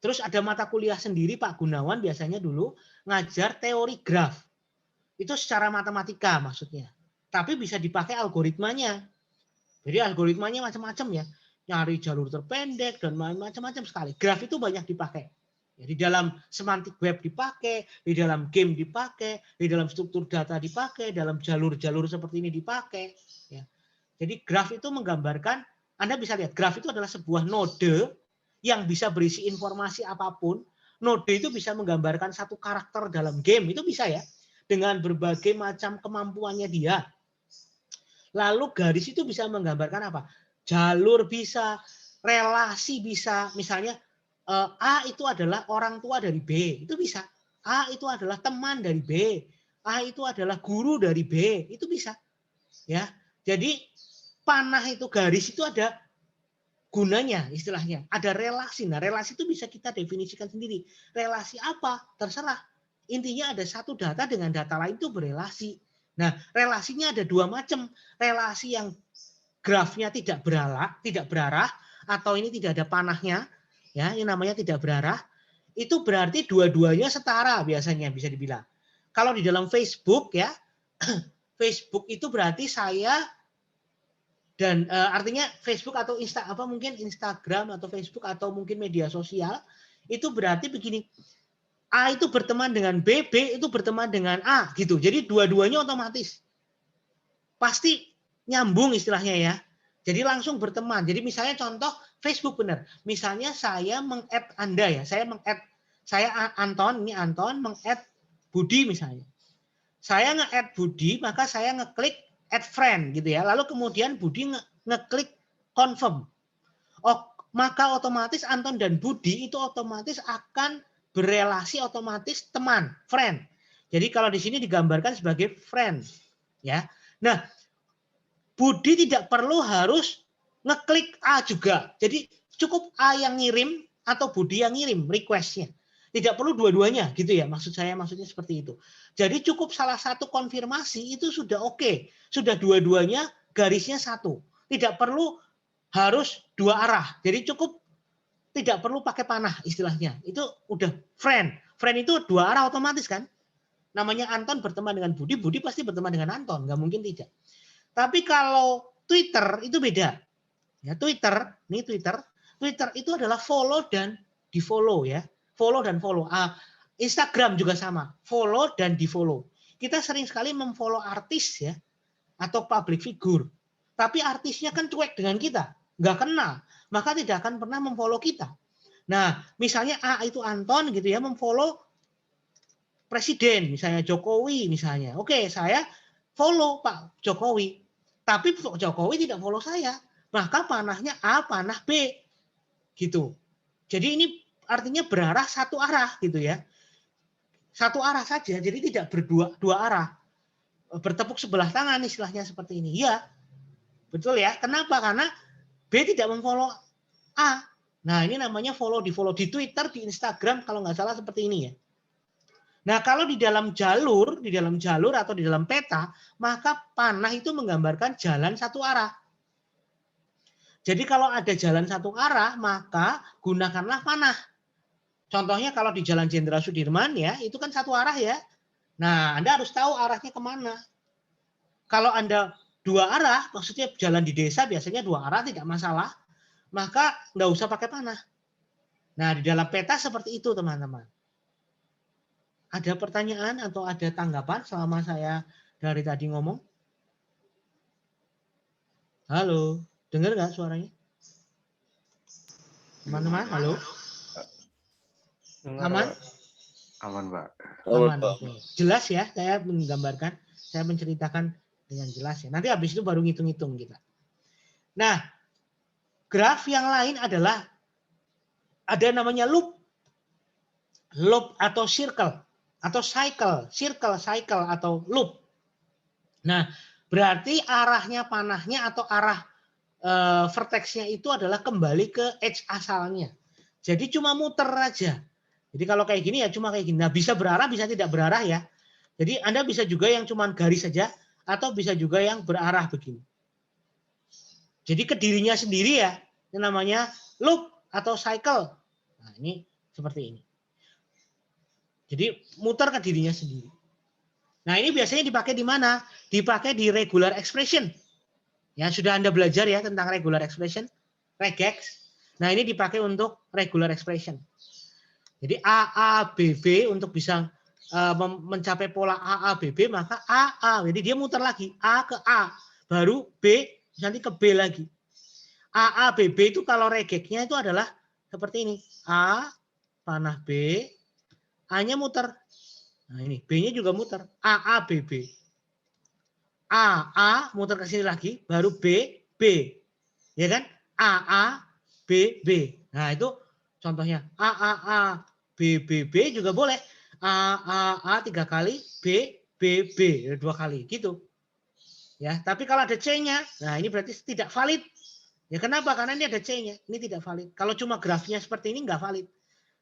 Terus ada mata kuliah sendiri Pak Gunawan biasanya dulu ngajar teori graf. Itu secara matematika maksudnya. Tapi bisa dipakai algoritmanya. Jadi algoritmanya macam-macam ya. Nyari jalur terpendek dan macam-macam sekali. Graf itu banyak dipakai. Di dalam semantik web dipakai, di dalam game dipakai, di dalam struktur data dipakai, dalam jalur-jalur seperti ini dipakai. Ya. Jadi graf itu menggambarkan, Anda bisa lihat, graf itu adalah sebuah node yang bisa berisi informasi apapun. Node itu bisa menggambarkan satu karakter dalam game, itu bisa ya. Dengan berbagai macam kemampuannya dia. Lalu garis itu bisa menggambarkan apa? Jalur bisa, relasi bisa. Misalnya A itu adalah orang tua dari B, itu bisa. A itu adalah teman dari B. A itu adalah guru dari B, itu bisa. Ya. Jadi panah itu garis itu ada gunanya istilahnya. Ada relasi. Nah, relasi itu bisa kita definisikan sendiri. Relasi apa? Terserah. Intinya ada satu data dengan data lain itu berelasi. Nah, relasinya ada dua macam. Relasi yang grafnya tidak berarah, atau ini tidak ada panahnya, ya, ini namanya tidak berarah. Itu berarti dua-duanya setara biasanya bisa dibilang. Kalau di dalam Facebook ya, Facebook itu berarti saya dan artinya Facebook atau mungkin Instagram atau Facebook atau mungkin media sosial itu berarti begini. A itu berteman dengan B, B itu berteman dengan A gitu. Jadi dua-duanya otomatis. Pasti nyambung istilahnya ya. Jadi langsung berteman. Jadi misalnya contoh Facebook benar. Misalnya saya meng-add Anda ya. Saya Anton, ini Anton meng-add Budi misalnya. Saya nge-add Budi, maka saya ngeklik add friend gitu ya. Lalu kemudian Budi ngeklik confirm. Maka otomatis Anton dan Budi itu otomatis akan berelasi otomatis teman, friend. Jadi kalau di sini digambarkan sebagai friend, ya. Nah, Budi tidak perlu harus ngeklik A juga. Jadi cukup A yang ngirim atau Budi yang ngirim request-nya. Tidak perlu dua-duanya gitu ya. Maksudnya seperti itu. Jadi cukup salah satu konfirmasi itu sudah oke. Sudah dua-duanya garisnya satu. Tidak perlu harus dua arah. Jadi cukup tidak perlu pakai panah istilahnya. Itu udah friend. Friend itu dua arah otomatis kan. Namanya Anton berteman dengan Budi, Budi pasti berteman dengan Anton, nggak mungkin tidak. Tapi kalau Twitter itu beda. Ya, Twitter itu adalah follow dan di follow ya. Follow dan follow. Instagram juga sama, follow dan di follow. Kita sering sekali memfollow artis ya atau public figure. Tapi artisnya kan cuek dengan kita, nggak kenal, maka tidak akan pernah memfollow kita. Nah, misalnya A itu Anton gitu ya, memfollow presiden, misalnya Jokowi misalnya. Oke, saya follow Pak Jokowi. Tapi Pak Jokowi tidak follow saya. Maka panahnya A, panah B. Gitu. Jadi ini artinya berarah satu arah gitu ya. Satu arah saja, jadi tidak dua arah. Bertepuk sebelah tangan istilahnya seperti ini. Ya, betul ya. Kenapa? Karena B tidak memfollow A. Nah, ini namanya follow di follow di Twitter, di Instagram kalau nggak salah seperti ini ya. Nah, kalau di dalam jalur atau di dalam peta, maka panah itu menggambarkan jalan satu arah. Jadi kalau ada jalan satu arah, maka gunakanlah panah. Contohnya kalau di Jalan Jenderal Sudirman ya, itu kan satu arah ya. Nah, Anda harus tahu arahnya kemana. Kalau Anda dua arah, maksudnya jalan di desa biasanya dua arah tidak masalah, maka nggak usah pakai panah. Nah, di dalam peta seperti itu teman-teman. Ada pertanyaan atau ada tanggapan selama saya dari tadi ngomong? Halo, dengar nggak suaranya? Teman-teman, halo? Aman? Aman, Pak. Aman. Oke. Jelas ya, saya menggambarkan, saya menceritakan dengan jelas ya. Nanti habis itu baru ngitung-ngitung kita. Nah, graf yang lain adalah ada namanya loop. Loop atau circle atau cycle atau loop. Nah, berarti arahnya panahnya atau arah vertexnya itu adalah kembali ke edge asalnya. Jadi cuma muter aja. Jadi kalau kayak gini ya cuma kayak gini. Nah, bisa berarah, bisa tidak berarah ya. Jadi Anda bisa juga yang cuma garis saja atau bisa juga yang berarah begini. Jadi ke dirinya sendiri ya, ini namanya loop atau cycle. Nah, ini seperti ini. Jadi muter ke dirinya sendiri. Nah, ini biasanya dipakai di mana? Dipakai di regular expression. Ya, sudah Anda belajar ya tentang regular expression, regex. Nah, ini dipakai untuk regular expression. Jadi AABB untuk bisa mencapai pola AABB maka AA. Jadi dia muter lagi A ke A, baru B nanti ke B lagi. AABB itu kalau regexnya itu adalah seperti ini. A panah B, A-nya muter. Nah, ini B-nya juga muter. AABB. A muter ke sini lagi, baru B, B. Ya kan? AA, B, B. Nah, itu contohnya. A, B, B, B juga boleh. A 3 kali, B, B, B 2 kali. Gitu. Ya, tapi kalau ada C-nya, nah ini berarti tidak valid. Ya kenapa? Karena ini ada C-nya. Ini tidak valid. Kalau cuma grafnya seperti ini nggak valid.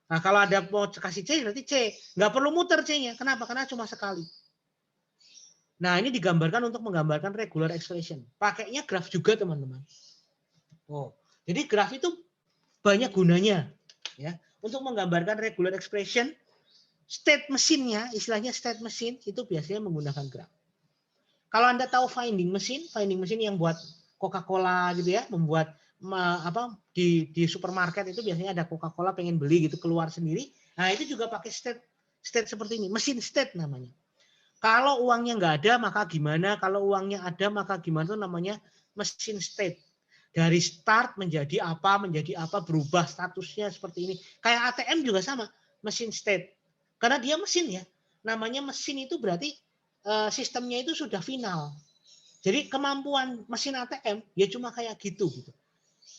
Nah, kalau ada mau kasih C berarti C. Nggak perlu muter C-nya. Kenapa? Karena cuma sekali. Nah, ini digambarkan untuk menggambarkan regular expression. Pakainya graf juga, teman-teman. Oh, jadi graf itu banyak gunanya. Ya, untuk menggambarkan regular expression, state mesinnya, istilahnya state mesin, itu biasanya menggunakan graf. Kalau Anda tahu finding mesin yang buat Coca-Cola gitu ya, membuat di supermarket itu biasanya ada Coca-Cola pengen beli gitu keluar sendiri. Nah, itu juga pakai state seperti ini, mesin state namanya. Kalau uangnya nggak ada maka gimana? Kalau uangnya ada maka gimana? Itu namanya mesin state. Dari start menjadi apa berubah statusnya seperti ini. Kayak ATM juga sama, mesin state. Karena dia mesin ya. Namanya mesin itu berarti sistemnya itu sudah final. Jadi kemampuan mesin ATM ya cuma kayak gitu.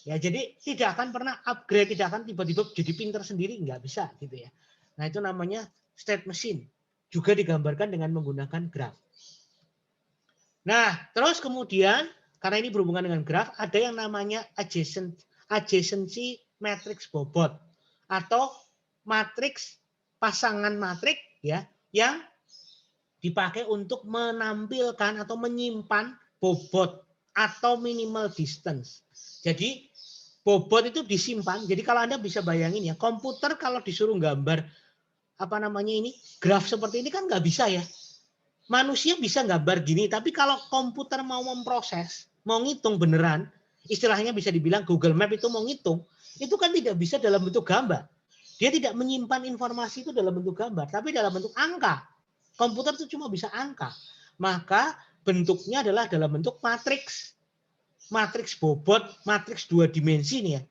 Ya, jadi tidak akan pernah upgrade, tidak akan tiba-tiba jadi pinter sendiri, nggak bisa gitu ya. Nah, itu namanya state machine. Juga digambarkan dengan menggunakan graf. Nah, terus kemudian karena ini berhubungan dengan graf, ada yang namanya adjacency matrix bobot atau matriks pasangan matrik ya yang dipakai untuk menampilkan atau menyimpan bobot atau minimal distance. Jadi bobot itu disimpan. Jadi kalau Anda bisa bayangin ya, komputer kalau disuruh gambar graf seperti ini kan nggak bisa ya. Manusia bisa gambar gini, tapi kalau komputer mau memproses, mau ngitung beneran, istilahnya bisa dibilang Google Map itu mau ngitung, itu kan tidak bisa dalam bentuk gambar. Dia tidak menyimpan informasi itu dalam bentuk gambar, tapi dalam bentuk angka. Komputer itu cuma bisa angka. Maka bentuknya adalah dalam bentuk matriks. Matriks bobot, matriks 2 dimensi nih ya.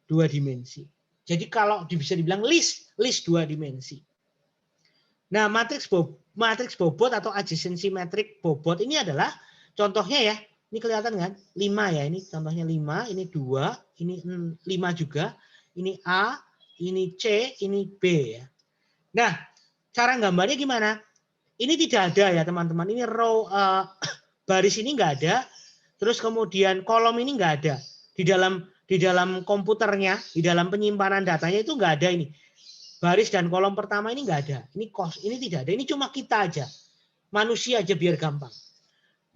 2 dimensi. Jadi kalau bisa dibilang list 2 dimensi. Nah, matriks bobot atau adjacency matrix bobot ini adalah contohnya ya. Ini kelihatan kan? 5 ya, ini contohnya 5, ini 2, ini 5 juga. Ini A, ini C, ini B ya. Nah, cara gambarnya gimana? Ini tidak ada ya teman-teman. Ini row baris ini nggak ada. Terus kemudian kolom ini nggak ada. Di dalam komputernya, di dalam penyimpanan datanya itu nggak ada ini. Baris dan kolom pertama ini nggak ada. Ini tidak ada. Ini cuma kita aja. Manusia aja biar gampang.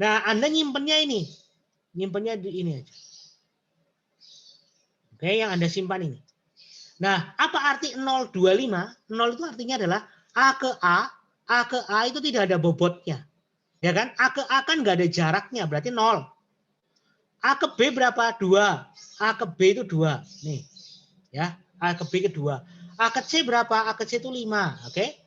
Nah, Anda nyimpennya ini. Nyimpennya di ini aja. Oke, yang Anda simpan ini. Nah, apa arti 025? 0 itu artinya adalah A ke A itu tidak ada bobotnya. Ya kan? A ke A kan nggak ada jaraknya, berarti 0. A ke B berapa? 2. A ke B itu 2. Nih. Ya, A ke B ke 2. A ke C berapa? A ke C itu 5. Oke?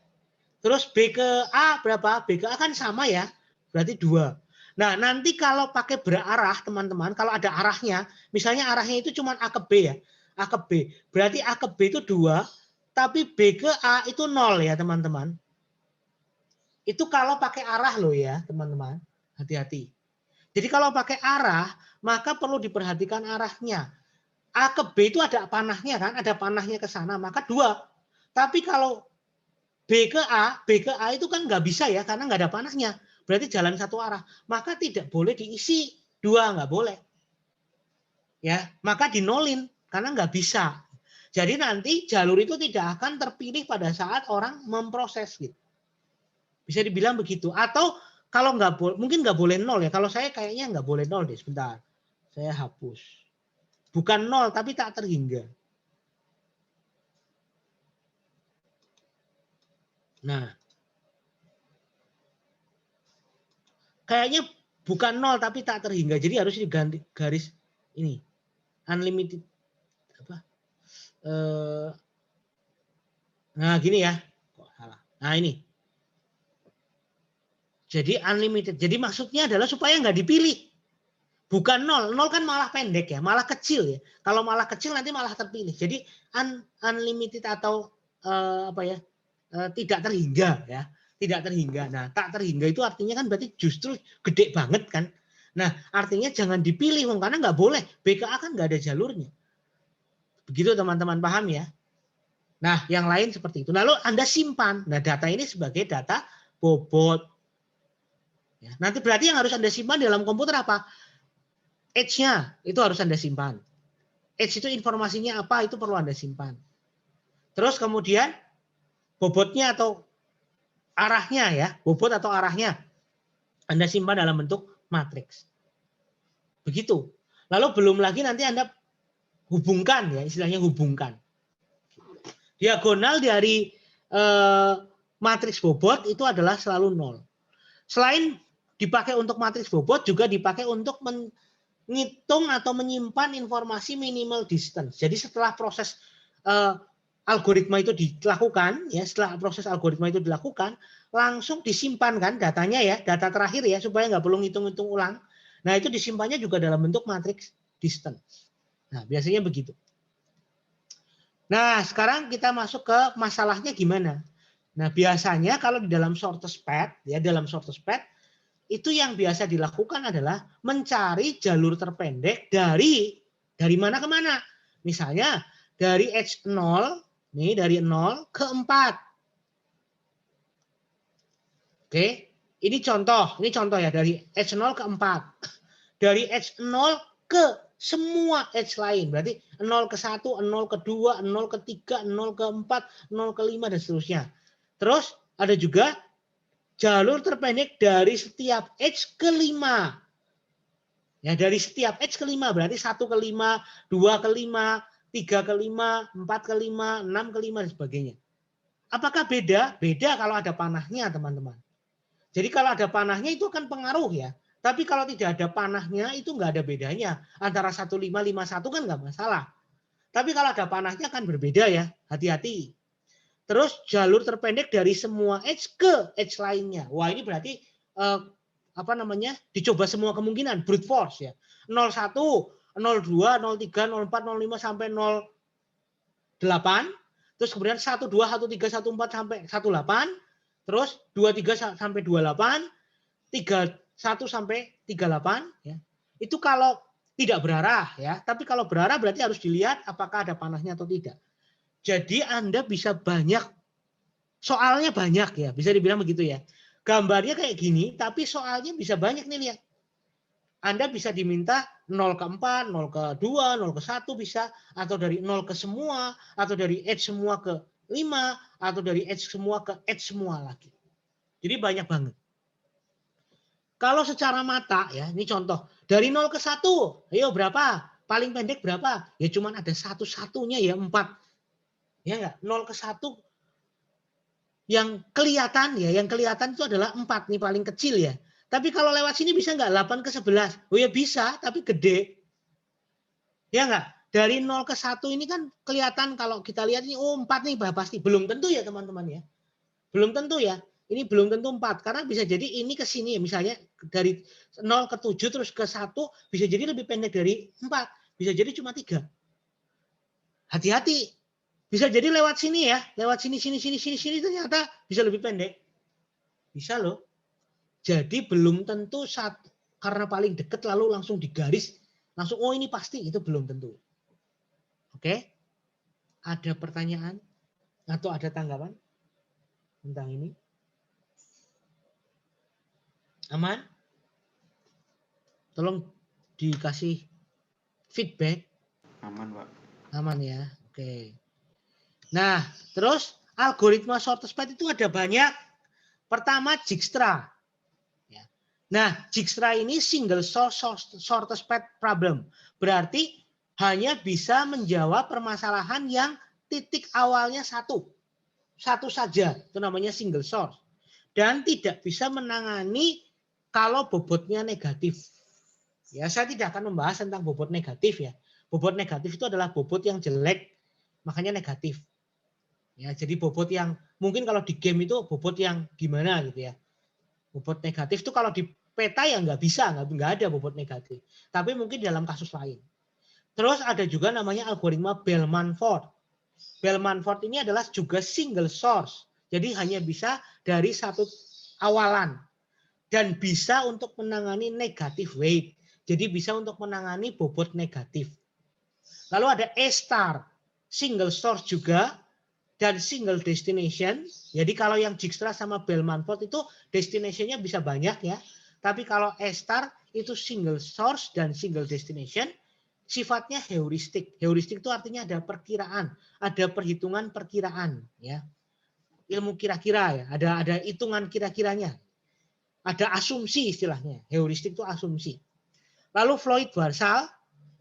Terus B ke A berapa? B ke A kan sama ya. Berarti 2. Nah, nanti kalau pakai berarah, teman-teman, kalau ada arahnya, misalnya arahnya itu cuma A ke B ya. A ke B. Berarti A ke B itu 2, tapi B ke A itu 0 ya teman-teman. Itu kalau pakai arah loh ya teman-teman. Hati-hati. Jadi kalau pakai arah, maka perlu diperhatikan arahnya. A ke B itu ada panahnya kan, ada panahnya ke sana, maka 2. Tapi kalau B ke A itu kan nggak bisa ya, karena nggak ada panahnya. Berarti jalan satu arah. Maka tidak boleh diisi 2, nggak boleh. Ya, maka dinolin karena nggak bisa. Jadi nanti jalur itu tidak akan terpilih pada saat orang memproses gitu. Bisa dibilang begitu. Atau kalau nggak boleh, mungkin nggak boleh 0 ya. Kalau saya kayaknya nggak boleh 0 deh. Sebentar, saya hapus. Bukan 0 tapi tak terhingga. Nah, kayaknya bukan 0 tapi tak terhingga. Jadi harus diganti garis ini. Unlimited apa? Nah, gini ya. Kok salah. Nah, ini. Jadi unlimited. Jadi maksudnya adalah supaya nggak dipilih. Bukan 0. 0 kan malah pendek ya, malah kecil ya. Kalau malah kecil nanti malah terpilih. Jadi unlimited atau apa ya? Tidak terhingga ya. Tidak terhingga. Nah, tak terhingga itu artinya kan berarti justru gede banget kan. Nah, artinya jangan dipilih karena nggak boleh. BKA kan nggak ada jalurnya. Begitu teman-teman paham ya. Nah, yang lain seperti itu. Lalu Anda simpan. Nah, data ini sebagai data bobot. Ya, nanti berarti yang harus Anda simpan dalam komputer apa? Edge-nya itu harus Anda simpan. Edge itu informasinya apa, itu perlu Anda simpan. Terus kemudian bobotnya atau arahnya ya, bobot atau arahnya Anda simpan dalam bentuk matriks. Begitu. Lalu belum lagi nanti Anda hubungkan ya, istilahnya hubungkan. Diagonal dari matriks bobot itu adalah selalu 0. Selain dipakai untuk matriks bobot, juga dipakai untuk menghitung atau menyimpan informasi minimal distance. Jadi setelah proses algoritma itu dilakukan, ya setelah proses algoritma itu dilakukan, langsung disimpan kan datanya ya, data terakhir ya, supaya nggak perlu ngitung-ngitung ulang. Nah itu disimpannya juga dalam bentuk matriks distance. Nah biasanya begitu. Nah sekarang kita masuk ke masalahnya gimana. Nah biasanya kalau di dalam shortest path, ya dalam shortest path, itu yang biasa dilakukan adalah mencari jalur terpendek dari mana ke mana. Misalnya dari edge 0, nih dari 0 ke 4. Oke, ini contoh ya dari edge 0 ke 4. Dari edge 0 ke semua edge lain. Berarti 0 ke 1, 0 ke 2, 0 ke 3, 0 ke 4, 0 ke 5 dan seterusnya. Terus ada juga jalur terpendek dari setiap edge ke 5. Ya, dari setiap edge ke 5 berarti 1 ke 5, 2 ke 5, 3 ke 5, 4 ke 5, 6 ke 5 dan sebagainya. Apakah beda? Beda kalau ada panahnya, teman-teman. Jadi kalau ada panahnya itu akan pengaruh ya. Tapi kalau tidak ada panahnya itu nggak ada bedanya. Antara 1551 kan nggak masalah. Tapi kalau ada panahnya kan berbeda ya. Hati-hati. Terus jalur terpendek dari semua edge ke edge lainnya. Wah ini berarti apa namanya? Dicoba semua kemungkinan, brute force ya. 01, 02, 03, 04, 05 sampai 08. Terus kemudian 12, 13, 14 sampai 18. Terus 23 sampai 28, 31 sampai 38 ya. Itu kalau tidak berarah ya. Tapi kalau berarah berarti harus dilihat apakah ada panahnya atau tidak. Jadi Anda bisa banyak, soalnya banyak ya, bisa dibilang begitu ya. Gambarnya kayak gini, tapi soalnya bisa banyak nih lihat. Anda bisa diminta 0 ke 4, 0 ke 2, 0 ke 1 bisa, atau dari 0 ke semua, atau dari edge semua ke 5, atau dari edge semua ke edge semua lagi. Jadi banyak banget. Kalau secara mata ya, ini contoh, dari 0 ke 1, ayo berapa? Paling pendek berapa? Ya cuman ada satu-satunya ya 4. Ya enggak? 0 ke 1 yang kelihatan ya, yang kelihatan itu adalah 4 nih paling kecil ya. Tapi kalau lewat sini bisa enggak 8 ke 11? Oh ya bisa, tapi gede. Ya enggak? Dari 0 ke 1 ini kan kelihatan kalau kita lihat ini oh 4 nih pasti. Belum tentu ya teman-teman ya. Belum tentu ya. Ini belum tentu 4 karena bisa jadi ini ke sini misalnya dari 0 ke 7 terus ke 1 bisa jadi lebih pendek dari 4. Bisa jadi cuma 3. Hati-hati. Bisa jadi lewat sini ya, lewat sini ternyata bisa lebih pendek. Bisa loh. Jadi belum tentu karena paling dekat lalu langsung digaris, langsung oh ini pasti, itu belum tentu. Oke? Ada pertanyaan atau ada tanggapan tentang ini? Aman? Tolong dikasih feedback. Aman, Pak. Aman ya. Oke. Nah, terus algoritma shortest path itu ada banyak. Pertama Dijkstra. Nah, Dijkstra ini single source shortest path problem. Berarti hanya bisa menjawab permasalahan yang titik awalnya satu. Satu saja. Itu namanya single source. Dan tidak bisa menangani kalau bobotnya negatif. Ya, saya tidak akan membahas tentang bobot negatif ya. Bobot negatif itu adalah bobot yang jelek, makanya negatif. Ya, jadi bobot yang mungkin kalau di game itu bobot yang gimana gitu ya. Bobot negatif itu kalau di peta ya nggak bisa, nggak ada bobot negatif. Tapi mungkin dalam kasus lain. Terus ada juga namanya algoritma Bell-Manford. Bell-Manford ini adalah juga single source. Jadi hanya bisa dari satu awalan. Dan bisa untuk menangani negatif weight. Jadi bisa untuk menangani bobot negatif. Lalu ada A-star, single source juga, dan single destination. Jadi kalau yang Dijkstra sama Bell-Manford itu destination-nya bisa banyak ya. Tapi kalau A-star itu single source dan single destination, sifatnya heuristik. Heuristik itu artinya ada perkiraan, ada perhitungan perkiraan ya. Ilmu kira-kira ya, ada hitungan kira-kiranya. Ada asumsi istilahnya. Heuristik itu asumsi. Lalu Floyd-Warshall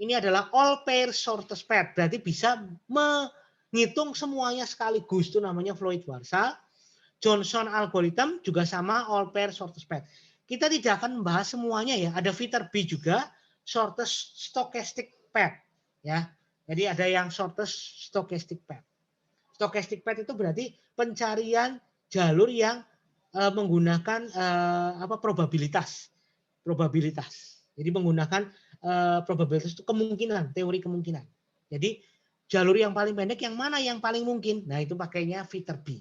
ini adalah all pair shortest path. Berarti bisa menghitung semuanya sekaligus. Itu namanya Floyd-Warshall. Johnson algorithm juga sama all pair shortest path. Kita tidak akan membahas semuanya ya. Ada Viterbi juga shortest stochastic path ya. Jadi ada yang shortest stochastic path. Stochastic path itu berarti pencarian jalur yang menggunakan probabilitas. Jadi menggunakan probabilitas itu kemungkinan, teori kemungkinan. Jadi jalur yang paling pendek yang mana yang paling mungkin? Nah, itu pakainya Viterbi.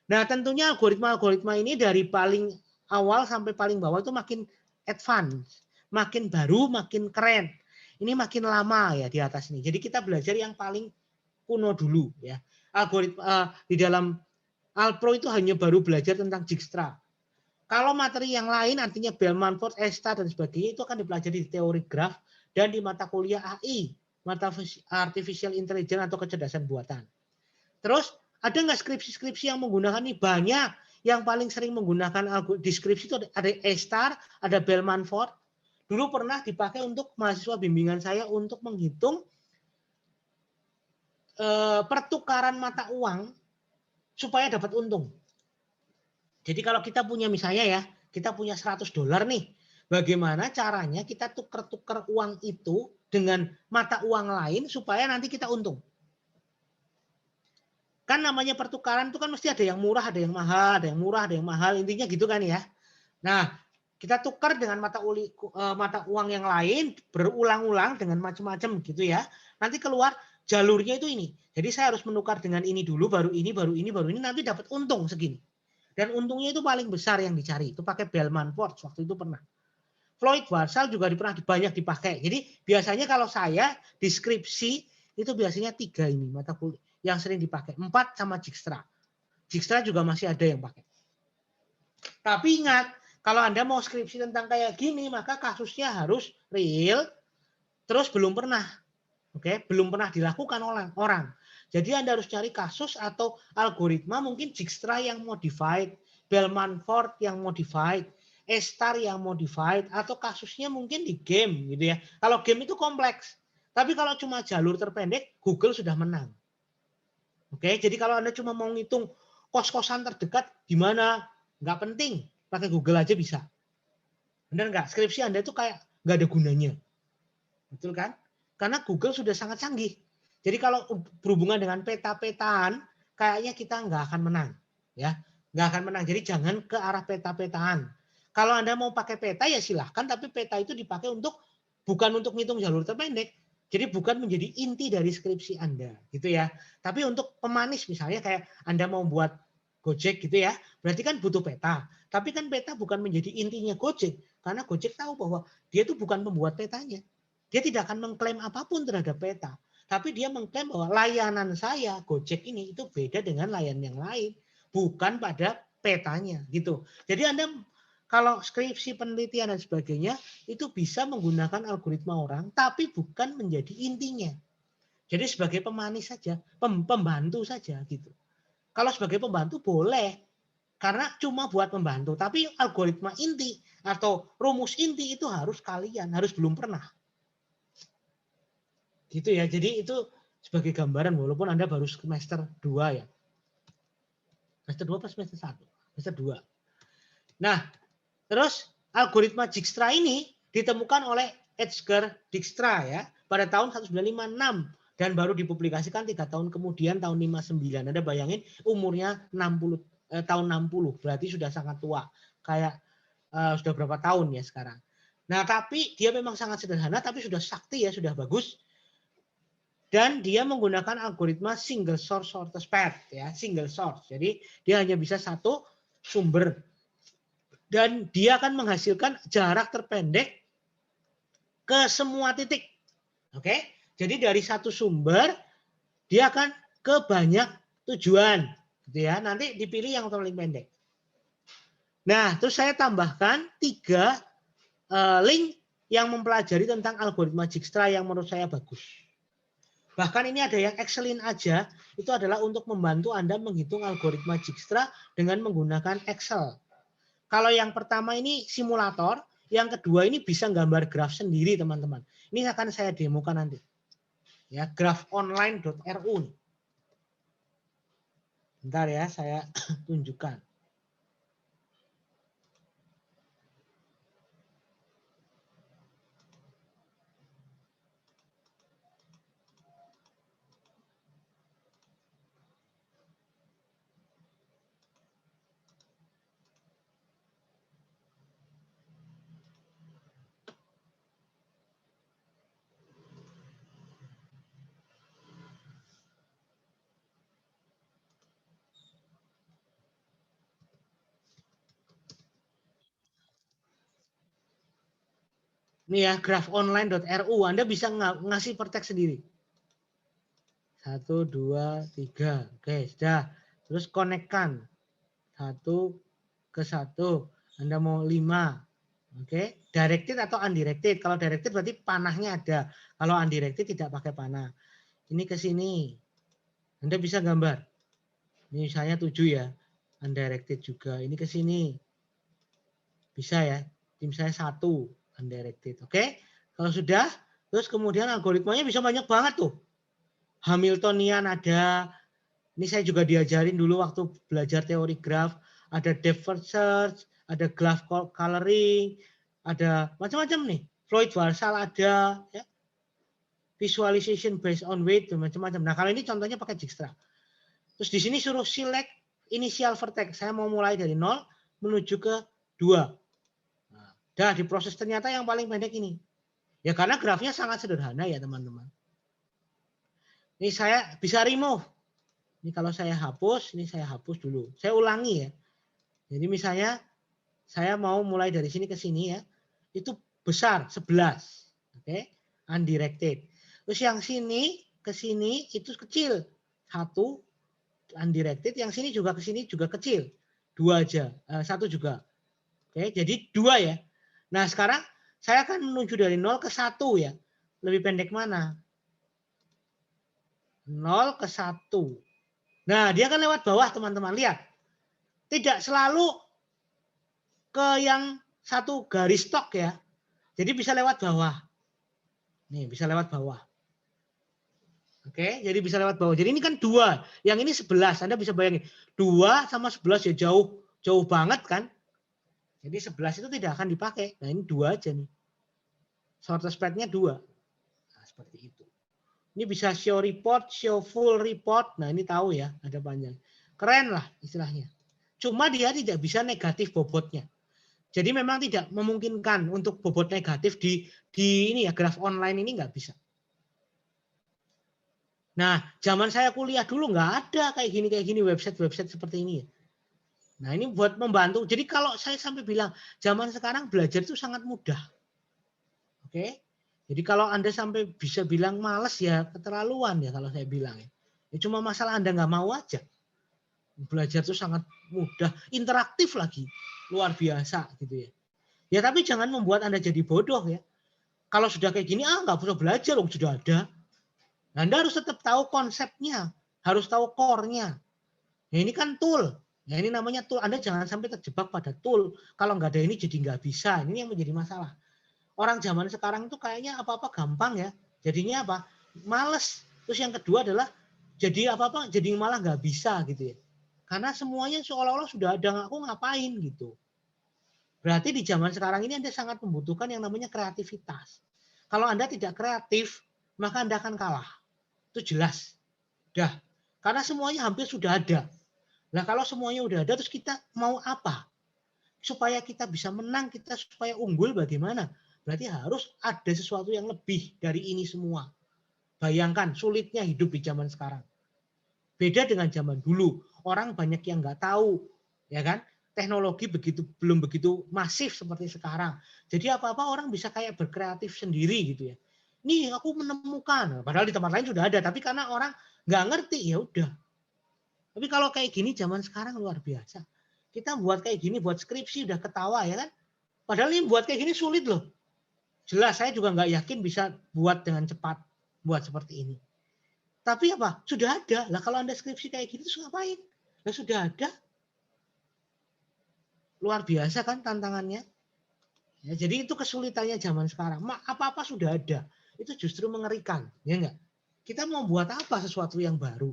Nah, tentunya algoritma ini dari paling awal sampai paling bawah itu makin advance, makin baru, makin keren. Ini makin lama ya di atas ini. Jadi kita belajar yang paling kuno dulu ya. Algoritma di dalam Alpro itu hanya baru belajar tentang Dijkstra. Kalau materi yang lain artinya Bell-Manford, A-star dan sebagainya itu akan dipelajari di teori graf dan di mata kuliah AI, mata artificial intelligence atau kecerdasan buatan. Terus ada nggak skripsi-skripsi yang menggunakan ini? Banyak. Yang paling sering menggunakan deskripsi itu ada A-star, ada Bell-Manford. Dulu pernah dipakai untuk mahasiswa bimbingan saya untuk menghitung pertukaran mata uang supaya dapat untung. Jadi kalau kita punya misalnya ya, kita punya $100 nih. Bagaimana caranya kita tukar-tukar uang itu dengan mata uang lain supaya nanti kita untung. Kan namanya pertukaran itu kan mesti ada yang murah, ada yang mahal, ada yang murah, ada yang mahal. Intinya gitu kan ya. Nah, kita tukar dengan mata uang yang lain berulang-ulang dengan macam-macam gitu ya. Nanti keluar jalurnya itu ini. Jadi saya harus menukar dengan ini dulu, baru ini, baru ini, baru ini, nanti dapat untung segini. Dan untungnya itu paling besar yang dicari. Itu pakai Bell-Manford waktu itu pernah. Floyd-Warshall juga pernah banyak dipakai. Jadi biasanya kalau saya deskripsi itu biasanya 3 ini mata kuliah yang sering dipakai. 4 sama Dijkstra. Dijkstra juga masih ada yang pakai. Tapi ingat, kalau Anda mau skripsi tentang kayak gini, maka kasusnya harus real, terus belum pernah. Oke, belum pernah dilakukan oleh orang. Jadi Anda harus cari kasus atau algoritma mungkin Dijkstra yang modified, Bell-Manford yang modified, A-star yang modified, atau kasusnya mungkin di game gitu ya. Kalau game itu kompleks. Tapi kalau cuma jalur terpendek, Google sudah menang. Oke, jadi kalau Anda cuma mau ngitung kos-kosan terdekat di mana, nggak penting. Pakai Google aja bisa. Benar nggak? Skripsi Anda itu kayak nggak ada gunanya. Betul kan? Karena Google sudah sangat canggih. Jadi kalau berhubungan dengan peta-petaan, kayaknya kita nggak akan menang, ya, nggak akan menang. Jadi jangan ke arah peta-petaan. Kalau Anda mau pakai peta ya silahkan, tapi peta itu dipakai untuk bukan untuk ngitung jalur terpendek, Jadi bukan menjadi inti dari skripsi Anda, gitu ya. Tapi untuk pemanis misalnya kayak Anda mau buat Gojek gitu ya, berarti kan butuh peta. Tapi kan peta bukan menjadi intinya Gojek, karena Gojek tahu bahwa dia itu bukan pembuat petanya. Dia tidak akan mengklaim apapun terhadap peta. Tapi dia mengklaim bahwa layanan saya Gojek ini itu beda dengan layanan yang lain, bukan pada petanya gitu. Jadi Anda kalau skripsi penelitian dan sebagainya itu bisa menggunakan algoritma orang, tapi bukan menjadi intinya. Jadi sebagai pemanis saja, pembantu saja gitu. Kalau sebagai pembantu boleh, karena cuma buat membantu. Tapi algoritma inti atau rumus inti itu harus kalian, harus belum pernah. Gitu ya. Jadi itu sebagai gambaran walaupun Anda baru semester 2 ya. Semester 2 apa semester 1? Semester 2. Nah, terus algoritma Dijkstra ini ditemukan oleh Edgar Dijkstra ya pada tahun 1956 dan baru dipublikasikan 3 tahun kemudian tahun 59. Anda bayangin umurnya 60 tahun 60, berarti sudah sangat tua. Kayak sudah berapa tahun ya sekarang. Nah, tapi dia memang sangat sederhana tapi sudah sakti ya, sudah bagus. Dan dia menggunakan algoritma single source shortest path ya, single source. Jadi dia hanya bisa satu sumber dan dia akan menghasilkan jarak terpendek ke semua titik. Oke? Jadi dari satu sumber dia akan ke banyak tujuan, gitu ya. Nanti dipilih yang paling pendek. Nah, terus saya tambahkan 3 link yang mempelajari tentang algoritma Dijkstra yang menurut saya bagus. Bahkan ini ada yang excellent aja, itu adalah untuk membantu Anda menghitung algoritma Dijkstra dengan menggunakan Excel. Kalau yang pertama ini simulator, yang kedua ini bisa gambar graf sendiri teman-teman. Ini akan saya demokan nanti. Ya, grafonline.ru. Bentar ya, saya tunjukkan. Ini ya, grafonline.ru. Anda bisa ngasih per teks sendiri. 1, 2, 3. Oke, sudah. Terus konekkan. 1 ke 1. Anda mau 5. Oke, directed atau undirected. Kalau directed berarti panahnya ada. Kalau undirected tidak pakai panah. Ini ke sini. Anda bisa gambar. Ini misalnya 7 ya. Undirected juga. Ini ke sini. Bisa ya. Tim saya 1 undirected. Oke. Kalau sudah, terus kemudian algoritmanya bisa banyak banget tuh. Hamiltonian ada. Ini saya juga diajarin dulu waktu belajar teori graf. Ada depth first search, ada graph coloring, ada macam-macam nih. Floyd-Warshall ada, ya. Visualization based on weight, dan macam-macam. Nah, kalau ini contohnya pakai Dijkstra. Terus di sini suruh select initial vertex. Saya mau mulai dari 0 menuju ke 2. Nah, dah diproses ternyata yang paling pendek ini. Ya karena grafnya sangat sederhana ya teman-teman. Ini saya bisa remove. Ini kalau saya hapus, ini saya hapus dulu. Saya ulangi ya. Jadi misalnya saya mau mulai dari sini ke sini ya. Itu besar 11. Oke, undirected. Terus yang sini ke sini itu kecil. 1 undirected, yang sini juga ke sini juga kecil. 2 aja, 1 juga. Oke, jadi 2 ya. Nah, sekarang saya akan menuju dari 0 ke 1 ya. Lebih pendek mana? 0 ke 1. Nah, dia kan lewat bawah, teman-teman. Lihat. Tidak selalu ke yang satu garis tok ya. Jadi bisa lewat bawah. Nih, bisa lewat bawah. Oke, jadi bisa lewat bawah. Jadi ini kan 2. Yang ini 11. Anda bisa bayangin. 2 sama 11 ya jauh banget kan. Jadi 11 itu tidak akan dipakai. Nah, ini 2 aja nih. Shortest path-nya 2. Nah, seperti itu. Ini bisa show report, show full report. Nah, ini tahu ya, ada panjang. Keren lah istilahnya. Cuma dia tidak bisa negatif bobotnya. Jadi memang tidak memungkinkan untuk bobot negatif di ini ya, graf online ini nggak bisa. Nah, zaman saya kuliah dulu nggak ada kayak gini website-website seperti ini. Nah, ini buat membantu. Jadi kalau saya sampai bilang zaman sekarang belajar itu sangat mudah. Oke. Jadi kalau Anda sampai bisa bilang males ya keterlaluan ya kalau saya bilang ya. Ya cuma masalah Anda nggak mau aja. Belajar itu sangat mudah, interaktif lagi. Luar biasa gitu ya. Ya tapi jangan membuat Anda jadi bodoh ya. Kalau sudah kayak gini, nggak perlu belajar, sudah ada. Nah, Anda harus tetap tahu konsepnya, harus tahu core-nya. Ya, ini kan tool. Ya, ini namanya tool. Anda jangan sampai terjebak pada tool. Kalau nggak ada ini jadi nggak bisa. Ini yang menjadi masalah. Orang zaman sekarang itu kayaknya apa-apa gampang ya. Jadinya apa? Males. Terus yang kedua adalah jadi apa-apa jadi malah nggak bisa gitu ya. Karena semuanya seolah-olah sudah ada, aku ngapain gitu. Berarti di zaman sekarang ini Anda sangat membutuhkan yang namanya kreativitas. Kalau Anda tidak kreatif, maka Anda akan kalah. Itu jelas. Dah. Karena semuanya hampir sudah ada. Nah, kalau semuanya udah ada, terus kita mau apa? Supaya kita bisa menang, kita supaya unggul bagaimana? Berarti harus ada sesuatu yang lebih dari ini semua. Bayangkan sulitnya hidup di zaman sekarang. Beda dengan zaman dulu. Orang banyak yang nggak tahu. Ya kan? Teknologi belum begitu masif seperti sekarang. Jadi apa-apa orang bisa kayak berkreatif sendiri gitu ya. Nih aku menemukan. Padahal di tempat lain sudah ada. Tapi karena orang nggak ngerti, ya udah. Tapi kalau kayak gini zaman sekarang luar biasa. Kita buat kayak gini, buat skripsi udah ketawa ya kan. Padahal ini buat kayak gini sulit loh. Jelas saya juga nggak yakin bisa buat dengan cepat. Buat seperti ini. Tapi apa? Sudah ada. Lah kalau Anda skripsi kayak gitu terus ngapain? Lah sudah ada. Luar biasa kan tantangannya. Ya, jadi itu kesulitannya zaman sekarang. Apa-apa sudah ada. Itu justru mengerikan. Ya enggak? Kita mau buat apa sesuatu yang baru?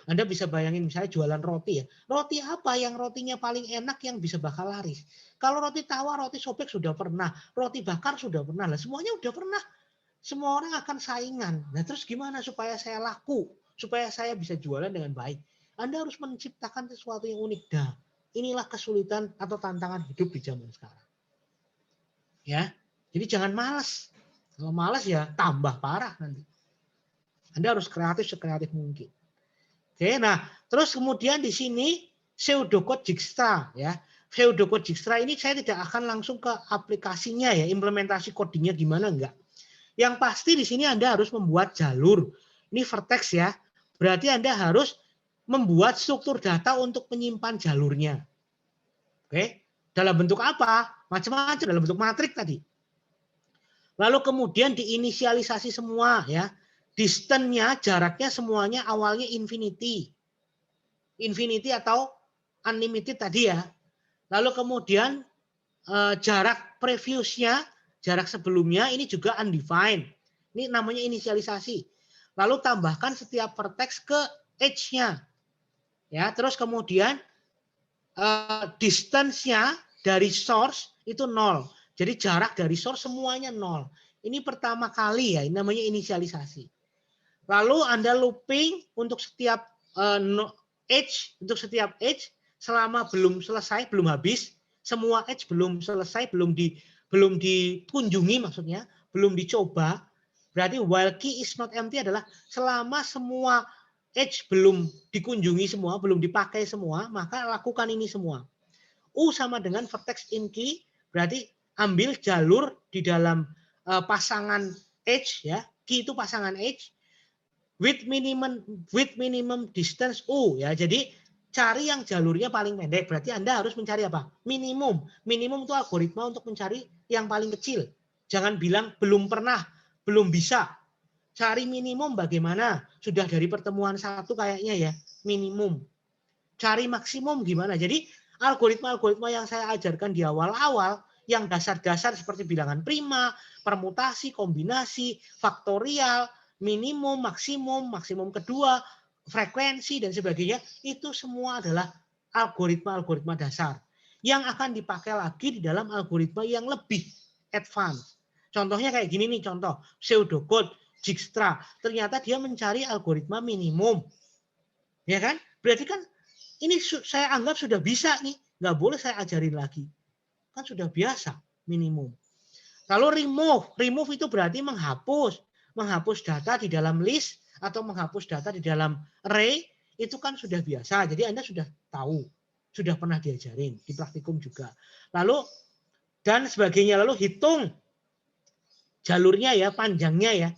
Anda bisa bayangin misalnya jualan roti ya. Roti apa yang rotinya paling enak yang bisa bakal laris? Kalau roti tawar, roti sobek sudah pernah. Roti bakar sudah pernah. Lah semuanya udah pernah. Semua orang akan saingan. Nah terus gimana supaya saya laku? Supaya saya bisa jualan dengan baik? Anda harus menciptakan sesuatu yang unik. Nah, inilah kesulitan atau tantangan hidup di zaman sekarang. Ya, jadi jangan malas. Kalau malas ya tambah parah nanti. Anda harus kreatif sekreatif mungkin. Oke, nah terus kemudian di sini pseudocode Dijkstra ya. Pseudocode Dijkstra ini saya tidak akan langsung ke aplikasinya ya, implementasi codingnya gimana enggak. Yang pasti di sini Anda harus membuat jalur. Ini vertex ya. Berarti Anda harus membuat struktur data untuk menyimpan jalurnya. Oke. Dalam bentuk apa? Macam-macam, dalam bentuk matrik tadi. Lalu kemudian diinisialisasi semua ya. Distance-nya, jaraknya semuanya awalnya infinity. Infinity atau unlimited tadi ya. Lalu kemudian jarak previousnya, jarak sebelumnya ini juga undefined. Ini namanya inisialisasi. Lalu tambahkan setiap vertex ke edge-nya. Ya, terus kemudian distance-nya dari source itu 0. Jadi jarak dari source semuanya 0. Ini pertama kali ya, ini namanya inisialisasi. Lalu Anda looping untuk setiap edge, untuk setiap edge selama belum selesai, belum habis, semua edge belum selesai, belum dikunjungi maksudnya, belum dicoba. Berarti while key is not empty adalah selama semua edge belum dikunjungi semua, belum dipakai semua, maka lakukan ini semua. U sama dengan vertex in key, berarti ambil jalur di dalam pasangan edge ya, key itu pasangan edge with minimum distance U ya. Jadi cari yang jalurnya paling pendek. Berarti Anda harus mencari apa? Minimum. Minimum itu algoritma untuk mencari yang paling kecil. Jangan bilang belum pernah, belum bisa. Cari minimum bagaimana? Sudah dari pertemuan satu kayaknya ya, minimum. Cari maksimum gimana? Jadi algoritma-algoritma yang saya ajarkan di awal-awal, yang dasar-dasar seperti bilangan prima, permutasi, kombinasi, faktorial, minimum, maksimum, maksimum kedua, frekuensi, dan sebagainya, itu semua adalah algoritma-algoritma dasar yang akan dipakai lagi di dalam algoritma yang lebih advance. Contohnya kayak gini nih, contoh pseudocode Dijkstra. Ternyata dia mencari algoritma minimum. Ya kan? Berarti kan ini saya anggap sudah bisa nih. Nggak boleh saya ajarin lagi. Kan sudah biasa minimum. Lalu remove. Remove itu berarti menghapus. Menghapus data di dalam list atau menghapus data di dalam array itu kan sudah biasa. Jadi Anda sudah tahu, sudah pernah diajarin di praktikum juga. Lalu dan sebagainya. Lalu hitung jalurnya ya, panjangnya ya.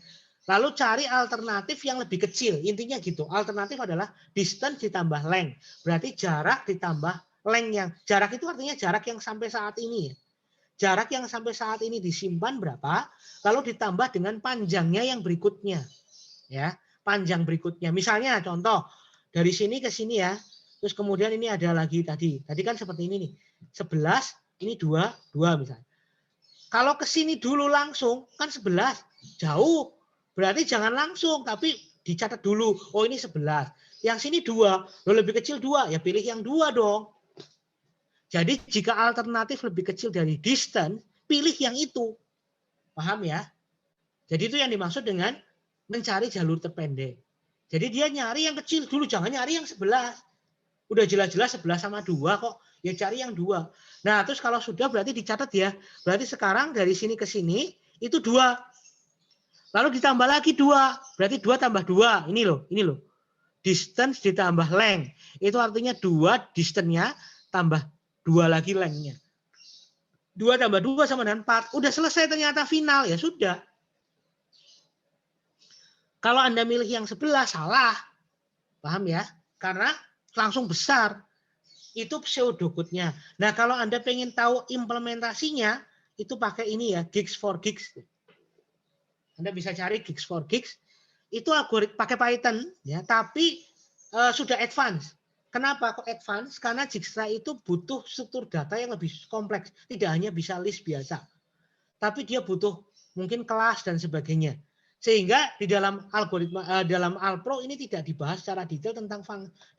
Lalu cari alternatif yang lebih kecil. Intinya gitu. Alternatif adalah distance ditambah length. Berarti jarak ditambah length yang. Jarak itu artinya jarak yang sampai saat ini ya. Jarak yang sampai saat ini disimpan berapa? Lalu ditambah dengan panjangnya yang berikutnya. Ya, panjang berikutnya. Misalnya contoh dari sini ke sini ya. Terus kemudian ini ada lagi tadi. Tadi kan seperti ini nih. 11, ini 2 misalnya. Kalau ke sini dulu langsung kan 11, jauh. Berarti jangan langsung, tapi dicatat dulu. Oh ini 11. Yang sini 2, lo lebih kecil 2, ya pilih yang 2 dong. Jadi jika alternatif lebih kecil dari distance, pilih yang itu. Paham ya? Jadi itu yang dimaksud dengan mencari jalur terpendek. Jadi dia nyari yang kecil dulu, jangan nyari yang 11. Udah jelas-jelas 11 sama 2 kok, ya cari yang 2. Nah terus kalau sudah berarti dicatat ya. Berarti sekarang dari sini ke sini itu 2. Lalu ditambah lagi 2. Berarti 2 tambah 2. Ini loh. Distance ditambah length. Itu artinya 2 distance-nya tambah 2 lagi length-nya. 2 tambah 2 sama dengan 4. Udah selesai ternyata final. Ya sudah. Kalau Anda milih yang 11 salah. Paham ya? Karena langsung besar. Itu pseudocode-nya. Nah kalau Anda pengen tahu implementasinya, itu pakai ini ya, gigs for gigs. Anda bisa cari gigs for gigs. Itu algoritma pakai Python ya, tapi sudah advance. Kenapa kok advance? Karena Dijkstra itu butuh struktur data yang lebih kompleks. Tidak hanya bisa list biasa. Tapi dia butuh mungkin kelas dan sebagainya. Sehingga di dalam algoritma dalam Alpro ini tidak dibahas secara detail tentang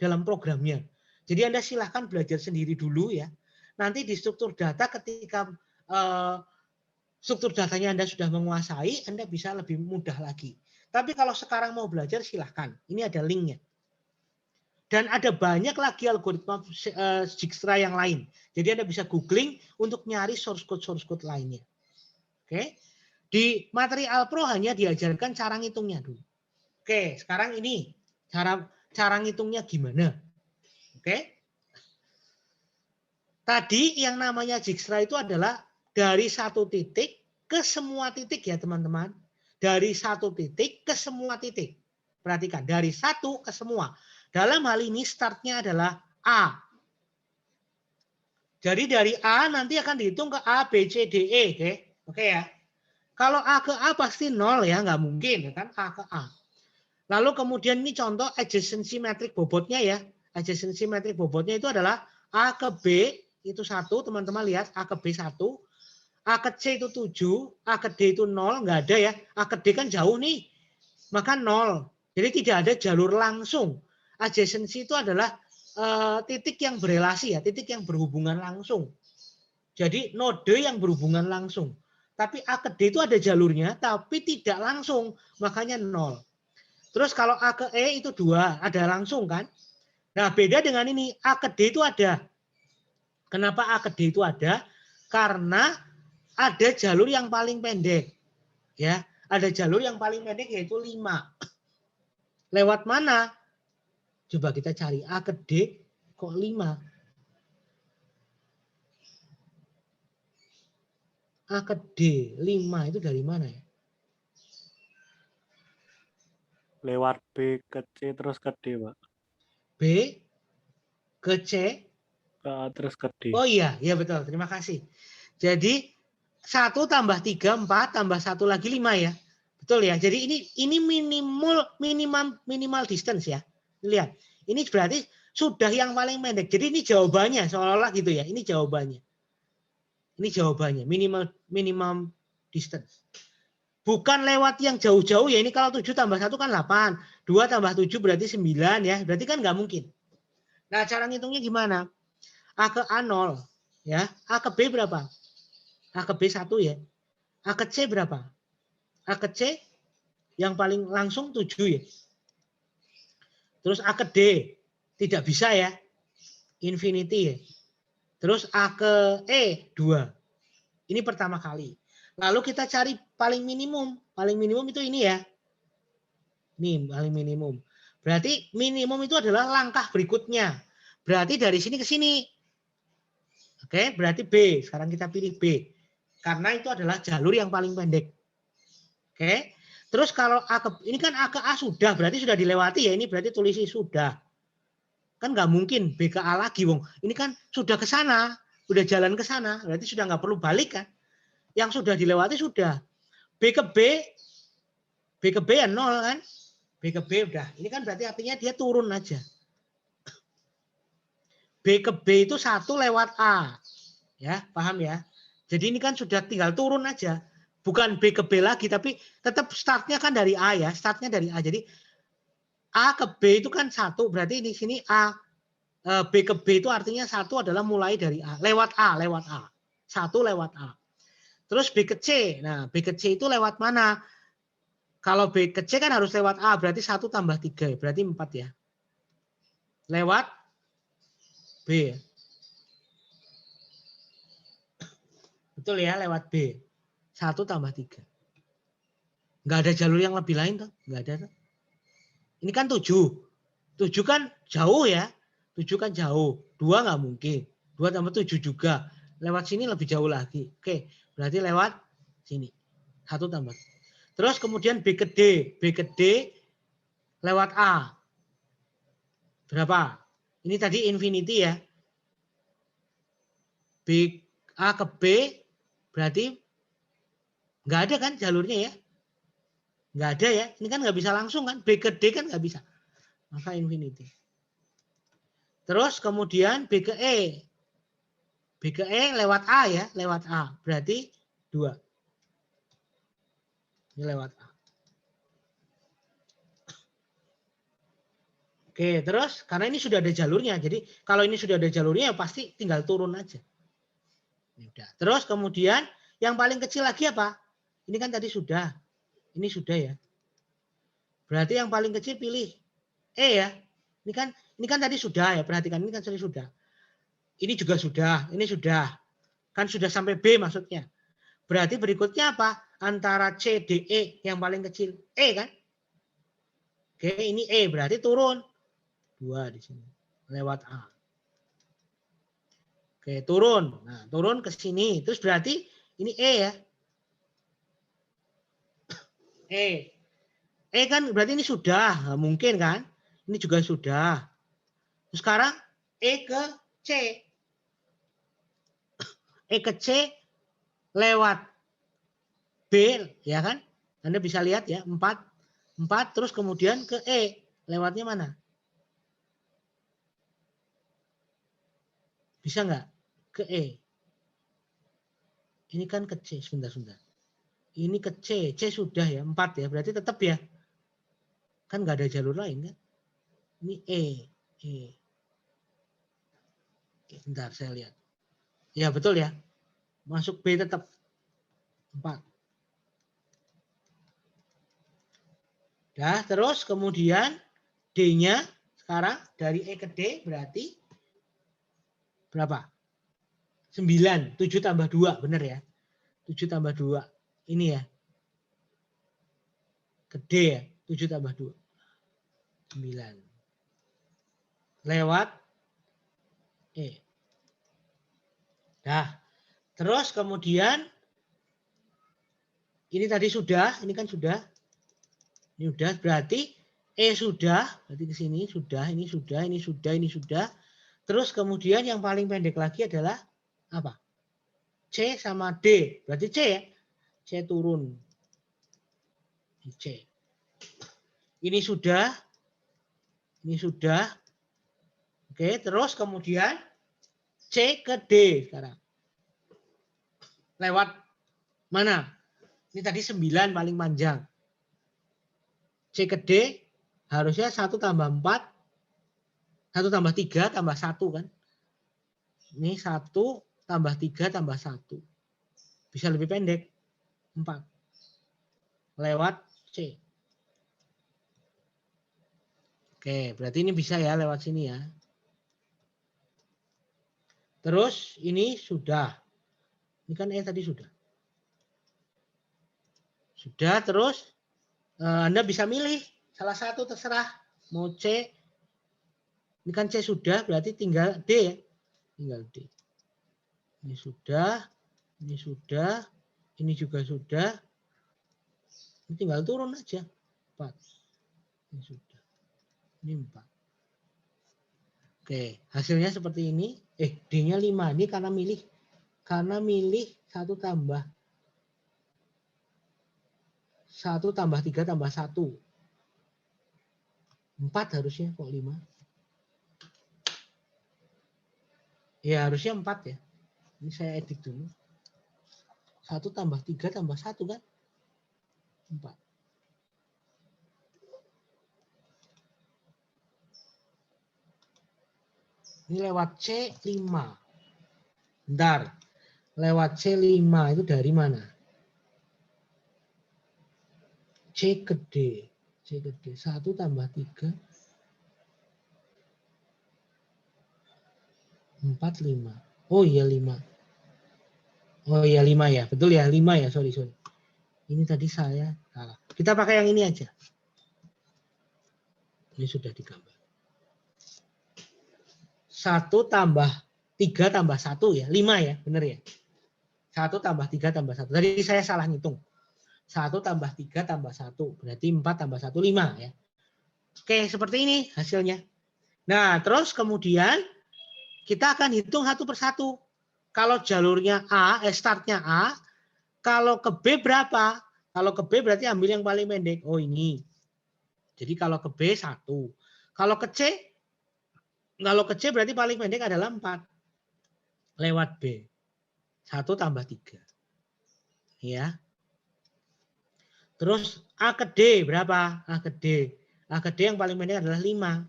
dalam programnya. Jadi Anda silahkan belajar sendiri dulu ya. Nanti di struktur data ketika struktur datanya Anda sudah menguasai, Anda bisa lebih mudah lagi. Tapi kalau sekarang mau belajar silahkan. Ini ada linknya. Dan ada banyak lagi algoritma Dijkstra yang lain. Jadi Anda bisa googling untuk nyari source code lainnya. Oke. Di materi Alpro hanya diajarkan cara ngitungnya dulu. Oke, sekarang ini cara ngitungnya gimana? Oke. Tadi yang namanya Dijkstra itu adalah dari satu titik ke semua titik ya teman-teman. Dari satu titik ke semua titik. Perhatikan, dari satu ke semua. Dalam hal ini startnya adalah A. Jadi dari A nanti akan dihitung ke A, B, C, D, E. Oke ya. Kalau A ke A pasti 0 ya, nggak mungkin kan A ke A. Lalu kemudian ini contoh adjacency metrik bobotnya ya. Adjacency metrik bobotnya itu adalah A ke B itu 1, teman-teman lihat A ke B 1. A ke C itu 7, A ke D itu 0, nggak ada ya. A ke D kan jauh nih, maka 0. Jadi tidak ada jalur langsung. Adjacency itu adalah titik yang berelasi ya, titik yang berhubungan langsung. Jadi node yang berhubungan langsung. Tapi A ke D itu ada jalurnya, tapi tidak langsung, makanya 0. Terus kalau A ke E itu 2, ada langsung kan. Nah beda dengan ini, A ke D itu ada. Kenapa A ke D itu ada? Karena ada jalur yang paling pendek. Ya, ada jalur yang paling pendek yaitu 5. Lewat mana? Coba kita cari A ke D kok 5. A ke D 5 itu dari mana ya? Lewat B ke C terus ke D, Pak. B ke C Terus ke D. Oh iya, ya betul. Terima kasih. Jadi 1 tambah 3, 4 tambah 1 lagi 5 ya. Betul ya. Jadi ini minimal distance ya. Lihat. Ini berarti sudah yang paling pendek. Jadi ini jawabannya seolah-olah gitu ya. Ini jawabannya. Ini jawabannya minimum distance. Bukan lewat yang jauh-jauh ya. Ini kalau 7 tambah 1 kan 8. 2 tambah 7 berarti 9 ya. Berarti kan nggak mungkin. Nah, cara ngitungnya gimana? A ke A 0 ya. A ke B berapa? A ke B 1 ya. A ke C berapa? A ke C yang paling langsung 7 ya. Terus A ke D tidak bisa ya. Infinity ya. Terus A ke E 2. Ini pertama kali. Lalu kita cari paling minimum. Paling minimum itu ini ya. Ini paling minimum. Berarti minimum itu adalah langkah berikutnya. Berarti dari sini ke sini. Oke, berarti B. Sekarang kita pilih B. Karena itu adalah jalur yang paling pendek. Oke. Terus kalau A ke, ini kan A ke A sudah, berarti sudah dilewati ya. Ini berarti tulisi sudah. Kan nggak mungkin B ke A lagi, Wong. Ini kan sudah ke sana, sudah jalan ke sana, berarti sudah nggak perlu balik kan. Yang sudah dilewati sudah. B ke B ya 0 kan. B ke B udah. Ini kan berarti artinya dia turun aja. B ke B itu 1 lewat A. Ya, paham ya? Jadi ini kan sudah tinggal turun aja. Bukan B ke B lagi, tapi tetap startnya kan dari A ya. Startnya dari A. Jadi A ke B itu kan 1. Berarti di sini A B ke B itu artinya 1 adalah mulai dari A. Lewat A. 1 lewat A. Terus B ke C. Nah, B ke C itu lewat mana? Kalau B ke C kan harus lewat A. Berarti 1 tambah 3. Berarti 4 ya. Lewat B. Betul ya, lewat B. 1 tambah 3. Nggak ada jalur yang lebih lain tuh. Nggak ada tuh. Ini kan 7. 7 kan jauh ya. 7 kan jauh. 2 nggak mungkin. 2 tambah 7 juga. Lewat sini lebih jauh lagi. Oke, berarti lewat sini. 1 tambah. Terus kemudian B ke D. B ke D lewat A. Berapa? Ini tadi infinity ya. B A ke B berarti nggak ada kan jalurnya ya. Nggak ada ya. Ini kan nggak bisa langsung kan. B ke D kan nggak bisa. Maka infinity. Terus kemudian B ke E. B ke E lewat A ya. Lewat A. Berarti 2. Ini lewat A. Oke, terus karena ini sudah ada jalurnya. Jadi kalau ini sudah ada jalurnya ya pasti tinggal turun aja. Ini udah. Terus kemudian yang paling kecil lagi apa? Ini kan tadi sudah. Ini sudah ya. Berarti yang paling kecil pilih E ya. Ini kan tadi sudah ya. Perhatikan ini kan tadi sudah. Ini juga sudah. Ini sudah. Kan sudah sampai B maksudnya. Berarti berikutnya apa? Antara C, D, E yang paling kecil. E kan? Oke, ini E. Berarti turun. 2 di sini. Lewat A. Oke, turun. Nah, turun ke sini. Terus berarti ini E ya. E. E kan berarti ini sudah. Nah, mungkin kan? Ini juga sudah. Terus sekarang E ke C. E ke C lewat B, ya kan? Anda bisa lihat ya, 4 terus kemudian ke E. Lewatnya mana? Bisa nggak? Ke E. Ini kan ke C, sebentar. Ini ke C, C sudah ya, 4 ya, berarti tetap ya. Kan nggak ada jalur lain kan? Ini E. Bentar, saya lihat. Ya betul ya. Masuk B tetap 4. Nah, terus kemudian D-nya sekarang dari E ke D berarti berapa? 9. 7 tambah 2, benar ya? 7 tambah 2. Ini ya. Ke D ya. 7 tambah 2. 9. Lewat E. Nah, terus kemudian ini tadi sudah, ini kan sudah. Ini sudah, berarti E sudah, berarti ke sini sudah, ini sudah, ini sudah, ini sudah. Terus kemudian yang paling pendek lagi adalah apa? C sama D. Berarti C ya. C turun. C. Ini sudah. Ini sudah. Oke, terus kemudian C ke D sekarang. Lewat mana? Ini tadi 9 paling panjang. C ke D harusnya 1 tambah 4. 1 tambah 3 tambah 1 kan. Ini 1 tambah 3 tambah 1. Bisa lebih pendek. 4. Lewat C. Oke, berarti ini bisa ya lewat sini ya. Terus ini sudah. Ini kan E tadi sudah. Sudah, terus Anda bisa milih Salah satu terserah. Mau C. Ini kan C sudah, berarti tinggal D ya. Tinggal D. Ini sudah. Ini sudah. Ini juga sudah. Ini tinggal turun aja. 4. Ini sudah. Ini 4. Oke, hasilnya seperti ini. D-nya 5. Ini karena milih 1 tambah 3 tambah 1. 4 harusnya, kok 5? Ya harusnya 4 ya. Ini saya edit dulu. 1 tambah 3 tambah 1 kan? 4. Ini lewat C 5. Bentar. Lewat C 5 itu dari mana? C ke D. C ke D. 1 tambah 3. 4, 5. Oh iya 5. Oh iya 5 ya. Betul ya 5 ya. Sorry. Ini tadi saya salah. Kita pakai yang ini aja. Ini sudah digambar. 1 tambah 3 tambah 1 ya. 5 ya. Benar ya. 1 tambah 3 tambah 1. Tadi saya salah ngitung. 1 tambah 3 tambah 1. Berarti 4 tambah 1, 5 ya. Oke, seperti ini hasilnya. Nah, terus kemudian kita akan hitung satu persatu. Kalau jalurnya A, startnya A, kalau ke B berapa? Kalau ke B berarti ambil yang paling pendek. Oh ini. Jadi kalau ke B 1. Kalau ke C berarti paling pendek adalah 4. Lewat B. 1 tambah 3. Ya. Terus A ke D berapa? A ke D. A ke D yang paling pendek adalah 5.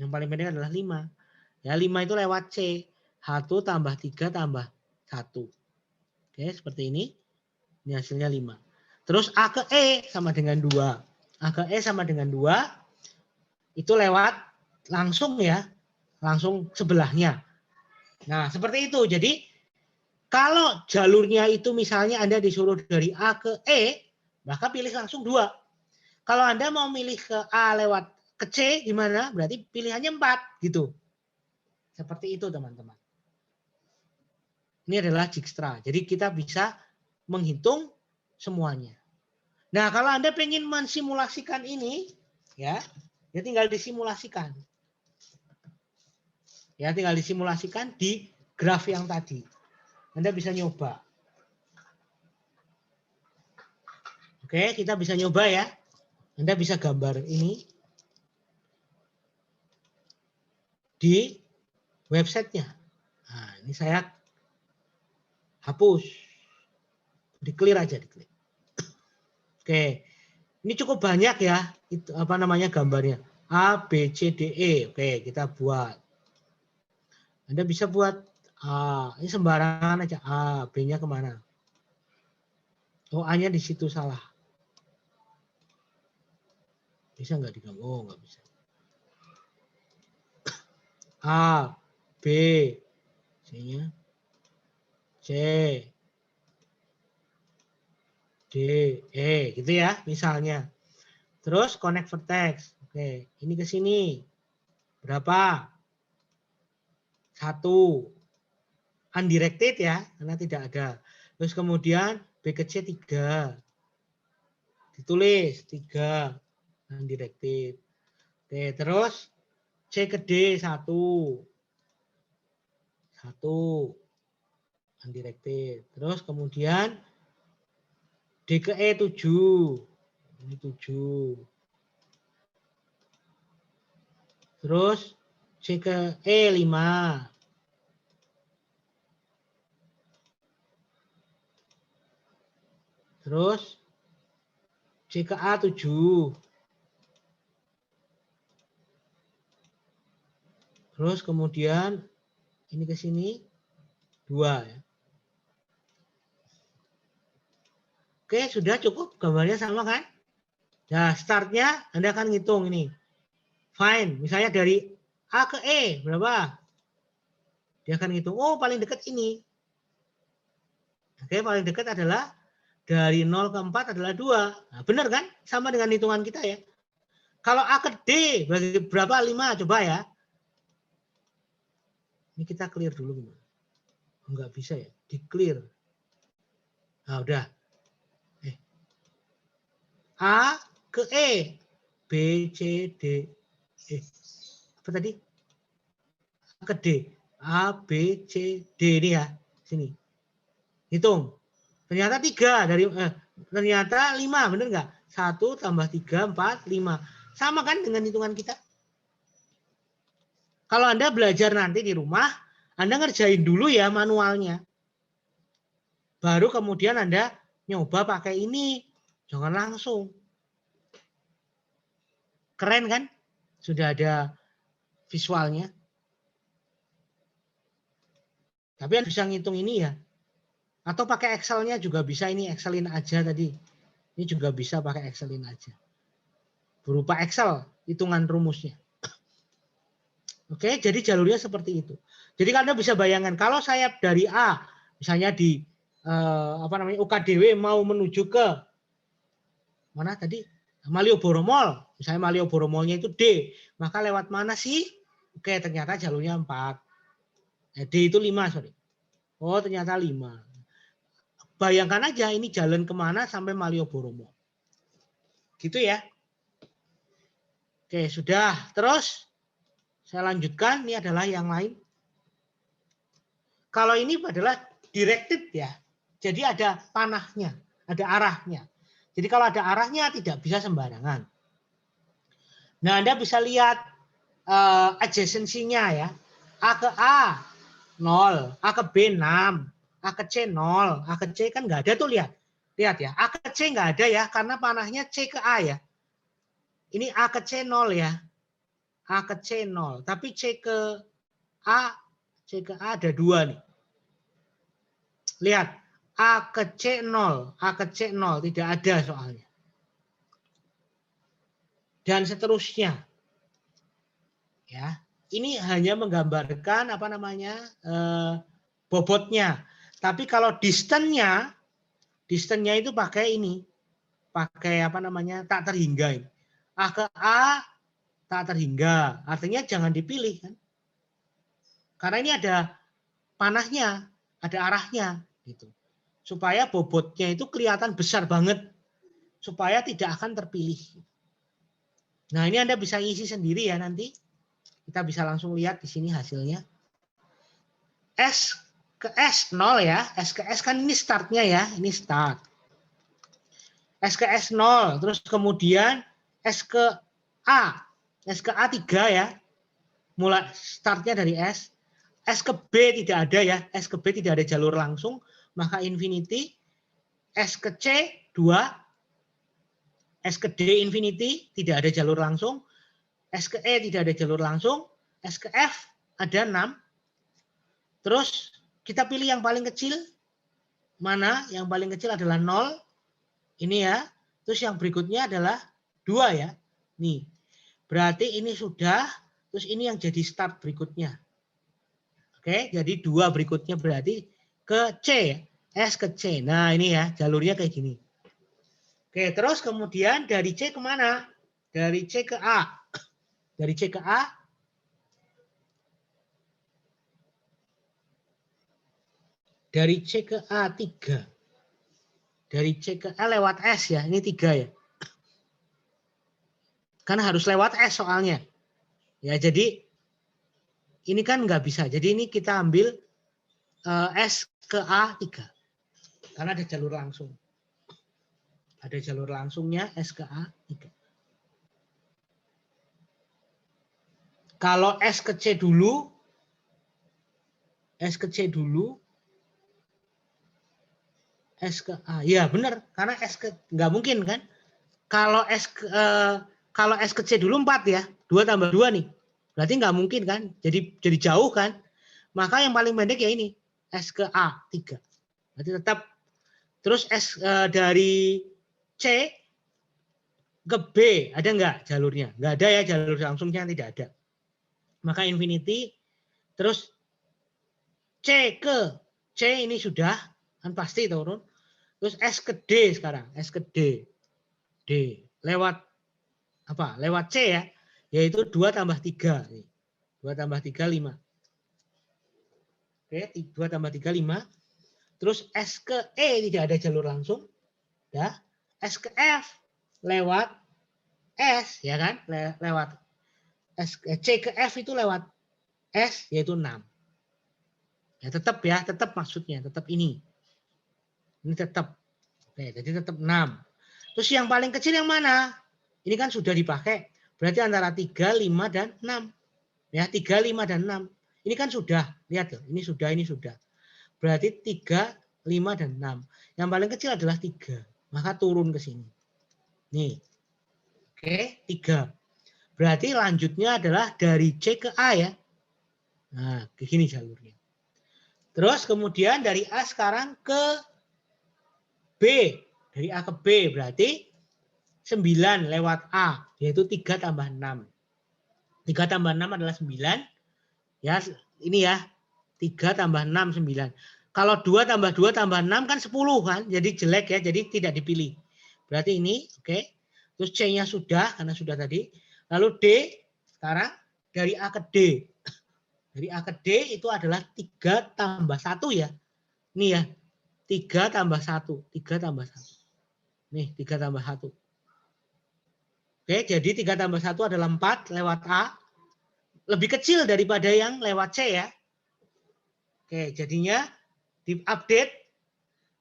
Yang paling pendek adalah 5. Ya 5 itu lewat C. 1 tambah 3 tambah 1. Oke, seperti ini. Ini hasilnya 5. Terus A ke E sama dengan 2. A ke E sama dengan 2. Itu lewat langsung ya. Langsung sebelahnya. Nah, seperti itu. Jadi, kalau jalurnya itu misalnya Anda disuruh dari A ke E, maka pilih langsung 2. Kalau Anda mau milih ke A lewat ke C, gimana? Berarti pilihannya 4. Gitu. Seperti itu, teman-teman. Ini adalah Dijkstra. Jadi, kita bisa menghitung semuanya. Nah, kalau Anda ingin mensimulasikan ini, ya tinggal disimulasikan. Ya, tinggal disimulasikan di graf yang tadi. Anda bisa nyoba. Oke, kita bisa nyoba ya. Anda bisa gambar ini di websitenya. Nah, ini saya hapus. Di-clear aja, di-clear. Oke, ini cukup banyak ya. Itu apa namanya gambarnya? A, B, C, D, E. Oke, kita buat. Anda bisa buat A. Ini sembarangan aja. A, B-nya kemana? Oh, A-nya di situ salah. Bisa nggak digambar? Oh, nggak bisa. A, B, C-nya, C, D, E, gitu ya, misalnya. Terus connect vertex. Oke, ini ke sini. Berapa? 1. Undirected ya, karena tidak ada. Terus kemudian B ke C 3. Ditulis 3. Undirected. Oke, terus C ke D 1. 1. Undirected. Terus kemudian D ke E 7. Ini 7. Terus C ke E 5. Terus C ke A 7. Terus kemudian ini ke sini 2 ya. Oke, sudah cukup gambarnya sama kan? Nah, startnya Anda akan ngitung ini. Find, misalnya dari A ke E, berapa? Dia akan ngitung, oh paling dekat ini. Oke, paling dekat adalah dari 0 ke 4 adalah 2. Nah, benar kan? Sama dengan hitungan kita ya. Kalau A ke D bagi berapa? 5. Coba ya. Ini kita clear dulu. Enggak bisa ya. Di clear. Nah, udah. A ke E. B, C, D. Apa tadi? A ke D. A, B, C, D ini ya. Sini. Hitung. Ternyata 3 dari ternyata 5, benar nggak? 1 tambah 3, 4, 5. Sama kan dengan hitungan kita? Kalau Anda belajar nanti di rumah, Anda ngerjain dulu ya manualnya. Baru kemudian Anda nyoba pakai ini. Jangan langsung. Keren kan? Sudah ada visualnya. Tapi Anda bisa ngitung ini ya. Atau pakai Excel-nya juga bisa, ini Excelin aja tadi. Ini juga bisa pakai Excelin aja. Berupa Excel, hitungan rumusnya. Oke, jadi jalurnya seperti itu. Jadi Anda bisa bayangkan, kalau saya dari A, misalnya di UKDW mau menuju ke mana tadi? Malioboro-Mall. Misalnya Malioboro-Mall-nya itu D. Maka lewat mana sih? Oke, ternyata jalurnya 4. D itu 5, sorry. Oh, ternyata 5. Bayangkan aja ini jalan kemana sampai Malioboro Mall. Gitu ya. Oke, sudah. Terus saya lanjutkan. Ini adalah yang lain. Kalau ini adalah directed ya. Jadi ada panahnya, ada arahnya. Jadi kalau ada arahnya tidak bisa sembarangan. Nah, Anda bisa lihat adjacency-nya ya. A ke A 0, A ke B 6. A ke C 0, A ke C kan nggak ada tuh, lihat. Lihat ya, A ke C nggak ada ya, karena panahnya C ke A ya. Ini A ke C 0 ya. A ke C 0, tapi C ke A ada 2 nih. Lihat, A ke C 0, A ke C 0, tidak ada soalnya. Dan seterusnya. Ya, ini hanya menggambarkan apa namanya? Bobotnya. Tapi kalau distance-nya itu pakai ini. Pakai apa namanya? Tak terhingga ini. A ke A tak terhingga. Artinya jangan dipilih kan. Karena ini ada panahnya, ada arahnya gitu. Supaya bobotnya itu kelihatan besar banget. Supaya tidak akan terpilih. Nah, ini Anda bisa isi sendiri ya nanti. Kita bisa langsung lihat di sini hasilnya. S ke S 0 ya. S ke S kan ini startnya ya. Ini start. S ke S 0. Terus kemudian S ke A. S ke A 3 ya. Mulai startnya dari S. S ke B tidak ada ya. S ke B tidak ada jalur langsung. Maka infinity. S ke C 2. S ke D infinity. Tidak ada jalur langsung. S ke E tidak ada jalur langsung. S ke F ada 6. Terus kita pilih yang paling kecil. Mana? Yang paling kecil adalah 0. Ini ya. Terus yang berikutnya adalah 2 ya. Nih. Berarti ini sudah. Terus ini yang jadi start berikutnya. Oke, jadi 2 berikutnya berarti ke C. S ke C. Nah ini ya. Jalurnya kayak gini. Oke, terus kemudian dari C kemana? Dari C ke A. Dari C ke A. Dari C ke A 3. Dari C ke A lewat S ya. Ini 3 ya. Karena harus lewat S soalnya. Ya, jadi ini kan nggak bisa. Jadi ini kita ambil S ke A 3. Karena ada jalur langsung. Ada jalur langsungnya S ke A 3. Kalau S ke C dulu. S ke C dulu. S ke A, ya benar, karena S ke nggak mungkin kan? Kalau S ke C dulu 4 ya, 2 tambah 2 nih, berarti nggak mungkin kan? Jadi jauh kan? Maka yang paling pendek ya ini S ke A 3. Berarti tetap terus S dari C ke B ada nggak jalurnya? Nggak ada ya, jalur langsungnya tidak ada. Maka infinity terus C ke C ini sudah kan pasti turun. Terus S ke D sekarang, S ke D. D lewat apa? Lewat C ya, yaitu 2 tambah 3. 2 tambah 3, 5. Oke, 2 tambah 3, 5. Terus S ke E tidak ada jalur langsung. Ya. S ke F lewat S, ya kan? Lewat S, C ke F itu lewat S, yaitu 6. Ya, tetap maksudnya, tetap ini. Ini tetap. Oke, jadi tetap 6. Terus yang paling kecil yang mana? Ini kan sudah dipakai. Berarti antara 3, 5, dan 6. Ya, 3, 5, dan 6. Ini kan sudah. Lihat tuh, ini sudah. Berarti 3, 5, dan 6. Yang paling kecil adalah 3. Maka turun ke sini. Nih. Oke, 3. Berarti lanjutnya adalah dari C ke A ya. Nah, ke sini jalurnya. Terus kemudian dari A sekarang ke B. Dari A ke B berarti 9 lewat A, yaitu 3 tambah 6. 3 tambah 6 adalah 9. Ya, ini ya. 3 tambah 6, 9. Kalau 2 tambah 2 tambah 6 kan 10 kan. Jadi jelek ya, jadi tidak dipilih. Berarti ini, oke. Terus C-nya sudah, karena sudah tadi. Lalu D, sekarang dari A ke D. Dari A ke D itu adalah 3 tambah 1 ya. Ini ya, 3 tambah 1. 3 tambah 1. Nih, 3 tambah 1. Oke, jadi 3 tambah 1 adalah 4 lewat A. Lebih kecil daripada yang lewat C ya. Oke, jadinya di-update.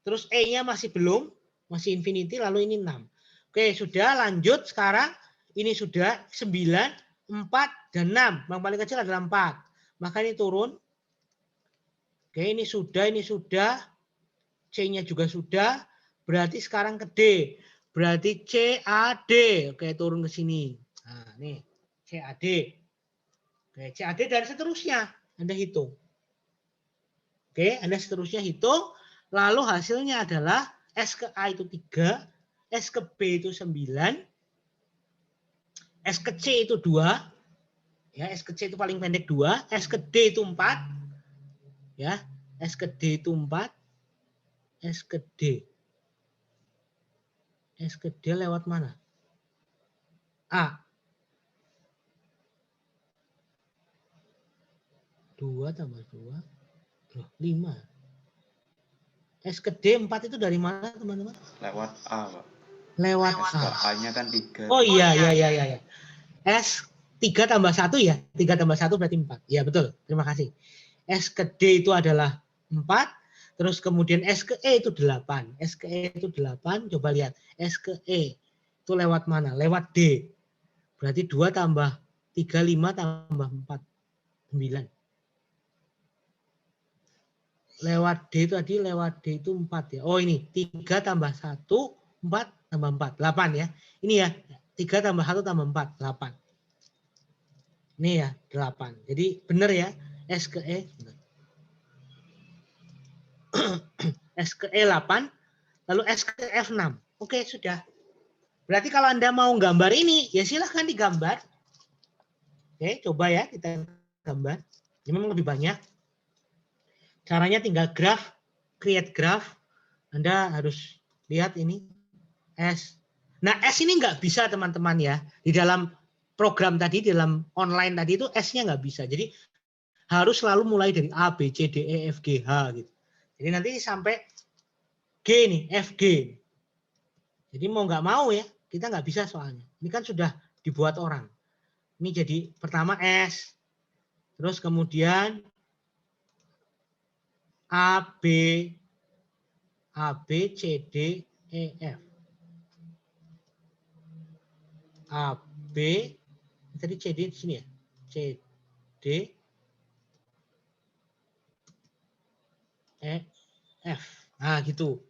Terus E-nya masih belum. Masih infinity, lalu ini 6. Oke, sudah lanjut sekarang. Ini sudah 9, 4, dan 6. Yang paling kecil adalah 4. Maka ini turun. Oke, ini sudah. C-nya juga sudah. Berarti sekarang ke D. Berarti CAD. Oke, turun ke sini. Nah, nih. CAD. Oke, CAD dan seterusnya. Anda hitung. Oke, Anda seterusnya hitung. Lalu hasilnya adalah S ke A itu 3. S ke B itu 9. S ke C itu 2. Ya, S ke C itu paling pendek 2. S ke D itu 4. Ya, S ke D itu 4. S ke D. S ke D lewat mana? A. 2 tambah 2. 5. S ke D 4 itu dari mana teman-teman? Lewat A, Pak. Lewat S ke A. A-nya kan 3. Oh iya. S 3 tambah 1 ya. 3 tambah 1 berarti 4. Ya betul. Terima kasih. S ke D itu adalah 4. Terus kemudian S ke E itu 8. S ke E itu 8. Coba lihat. S ke E itu lewat mana? Lewat D. Berarti 2 tambah 3, 5 tambah 4. 9. Lewat D tadi, lewat D itu 4 ya. Oh ini 3 tambah 1, 4 tambah 4. 8 ya. Ini ya. 3 tambah 1 tambah 4. 8. Ini ya 8. Jadi benar ya. S ke E. S ke E 8. Lalu S ke F 6. Oke sudah. Berarti kalau Anda mau gambar ini, ya silahkan digambar. Oke, coba ya kita gambar. Ini memang lebih banyak. Caranya tinggal graph, create graph. Anda harus lihat ini. S. Nah, S ini nggak bisa teman-teman ya. Di dalam program tadi, di dalam online tadi itu S-nya nggak bisa. Jadi harus selalu mulai dari A, B, C, D, E, F, G, H gitu. Jadi nanti sampai G nih, F, G. Jadi mau nggak mau ya, kita nggak bisa soalnya. Ini kan sudah dibuat orang. Ini jadi pertama S, terus kemudian A, B, C, D, E, F. A, B, tadi C, D di sini ya. C, D, E, F. Nah gitu.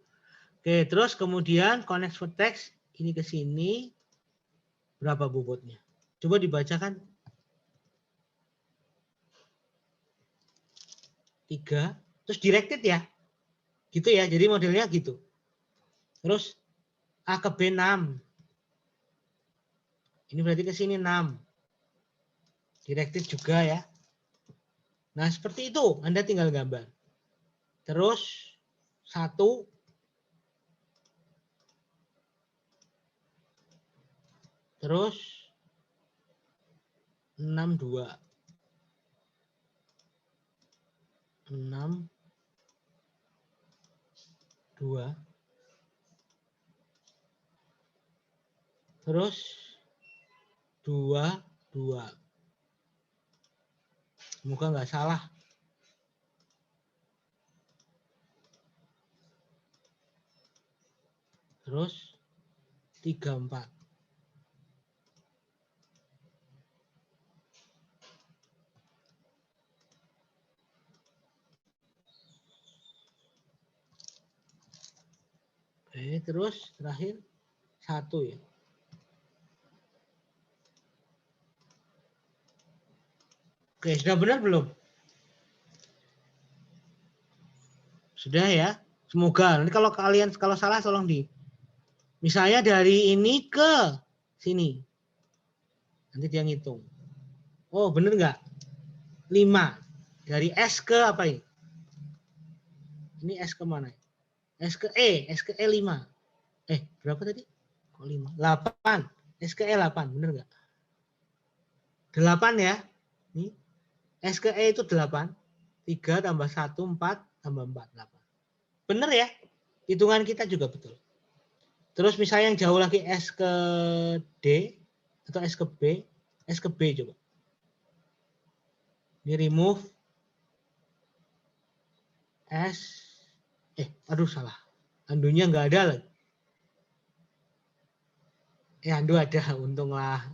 Oke, terus kemudian connect vertex ini ke sini. Berapa bobotnya? Coba dibacakan. 3. Terus directed ya. Gitu ya. Jadi modelnya gitu. Terus A ke B 6. Ini berarti ke sini 6. Directed juga ya. Nah, seperti itu. Anda tinggal gambar. Terus 1. Terus 62. 62. Terus 22. Semoga nggak salah. Terus 34. Oke, terus terakhir 1 ya. Oke, sudah benar belum? Sudah ya. Semoga. Nanti kalau salah tolong misalnya dari ini ke sini. Nanti dia ngitung. Oh, benar nggak? 5. Dari S ke apa ini? Ini S ke mana? S ke E 5. Berapa tadi? Kok 5? 8. S ke E 8, benar nggak? 8 ya. Ini S ke E itu 8. 3 tambah 1, 4 tambah 4, 8. Benar ya? Hitungan kita juga betul. Terus misalnya yang jauh lagi S ke D atau S ke B. S ke B coba. Ini remove S. Aduh salah. Andunya nggak ada lagi. Andu ada. Untunglah.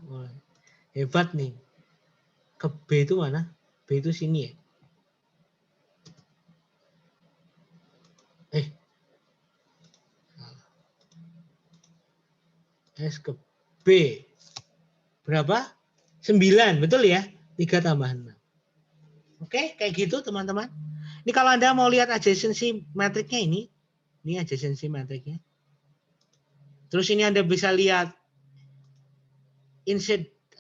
Hebat nih. Ke B itu mana? B itu sini ya. S ke B. Berapa? 9. Betul ya? 3 tambahan 6. Oke, kayak gitu teman-teman. Ini kalau Anda mau lihat adjacency matriknya ini adjacency matriknya. Terus ini Anda bisa lihat incidence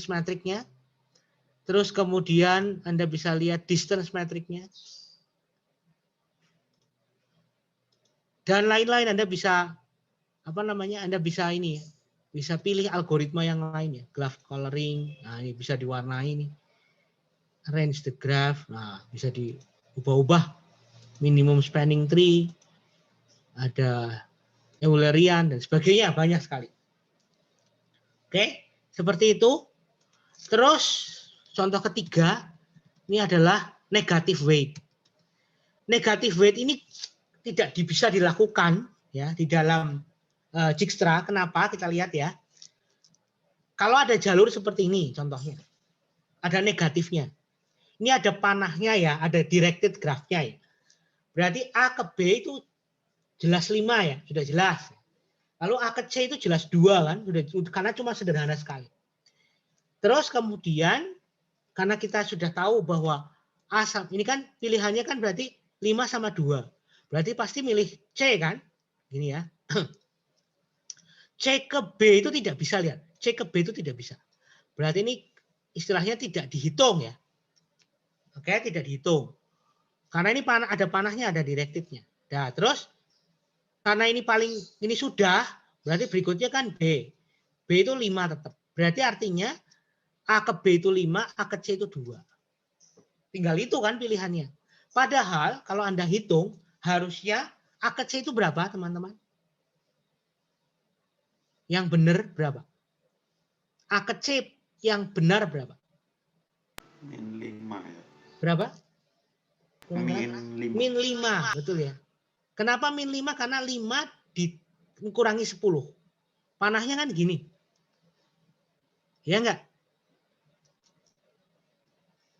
matriknya. Terus kemudian Anda bisa lihat distance matriknya. Dan lain-lain Anda bisa Anda bisa bisa pilih algoritma yang lain ya, graph coloring. Nah, ini bisa diwarnai nih. Arrange the graph. Nah, bisa diubah-ubah. Minimum spanning tree. Ada Eulerian dan sebagainya, banyak sekali. Oke, seperti itu. Terus contoh ketiga ini adalah negative weight. Negative weight ini tidak bisa dilakukan ya di dalam Dijkstra. Kenapa? Kita lihat ya. Kalau ada jalur seperti ini contohnya. Ada negatifnya. Ini ada panahnya ya, ada directed graph-nya ya. Berarti A ke B itu jelas 5 ya, sudah jelas. Lalu A ke C itu jelas 2 kan, karena cuma sederhana sekali. Terus kemudian karena kita sudah tahu bahwa A ini kan pilihannya kan berarti 5 sama 2. Berarti pasti milih C kan? Gini ya. C ke B itu tidak bisa, lihat. C ke B itu tidak bisa. Berarti ini istilahnya tidak dihitung ya. Oke, tidak dihitung. Karena ini ada panahnya, ada directednya. Nah, terus karena ini sudah, berarti berikutnya kan B. B itu 5 tetap. Berarti artinya A ke B itu 5, A ke C itu 2. Tinggal itu kan pilihannya. Padahal kalau Anda hitung, harusnya A ke C itu berapa, teman-teman? Yang benar berapa? A ke C yang benar berapa? Min 5 ya. Berapa? Min 5. Min 5, betul ya. Kenapa min 5? Karena 5 dikurangi 10. Panahnya kan gini. Ya enggak?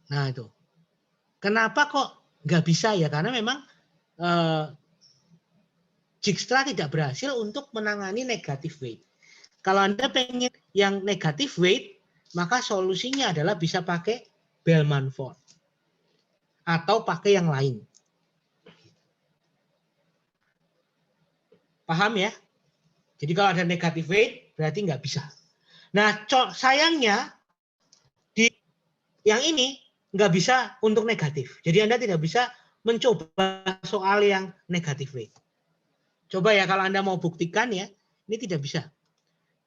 Nah itu. Kenapa kok nggak bisa ya? Karena memang Dijkstra tidak berhasil untuk menangani negative weight. Kalau Anda pengen yang negative weight, maka solusinya adalah bisa pakai Bellman-Ford. Atau pakai yang lain. Paham ya? Jadi kalau ada negative weight, berarti nggak bisa. Nah, sayangnya di yang ini nggak bisa untuk negatif. Jadi Anda tidak bisa mencoba soal yang negative weight. Coba ya kalau Anda mau buktikan ya, ini tidak bisa.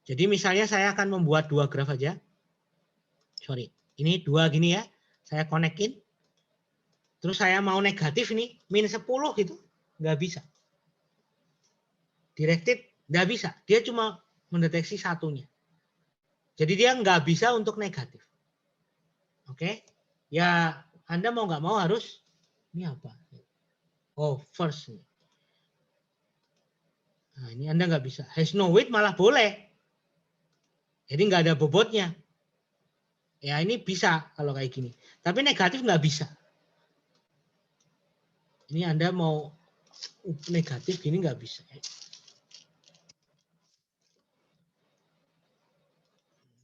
Jadi misalnya saya akan membuat 2 graf aja. Sorry, ini 2 gini ya. Saya konekin. Terus saya mau negatif nih, min 10 gitu. Nggak bisa. Directed nggak bisa. Dia cuma mendeteksi satunya. Jadi dia nggak bisa untuk negatif. Oke. Ya Anda mau nggak mau harus, ini apa? Oh, first. Nah, ini Anda nggak bisa. Has no weight malah boleh. Jadi nggak ada bobotnya. Ya ini bisa kalau kayak gini. Tapi negatif nggak bisa. Ini Anda mau negatif gini nggak bisa.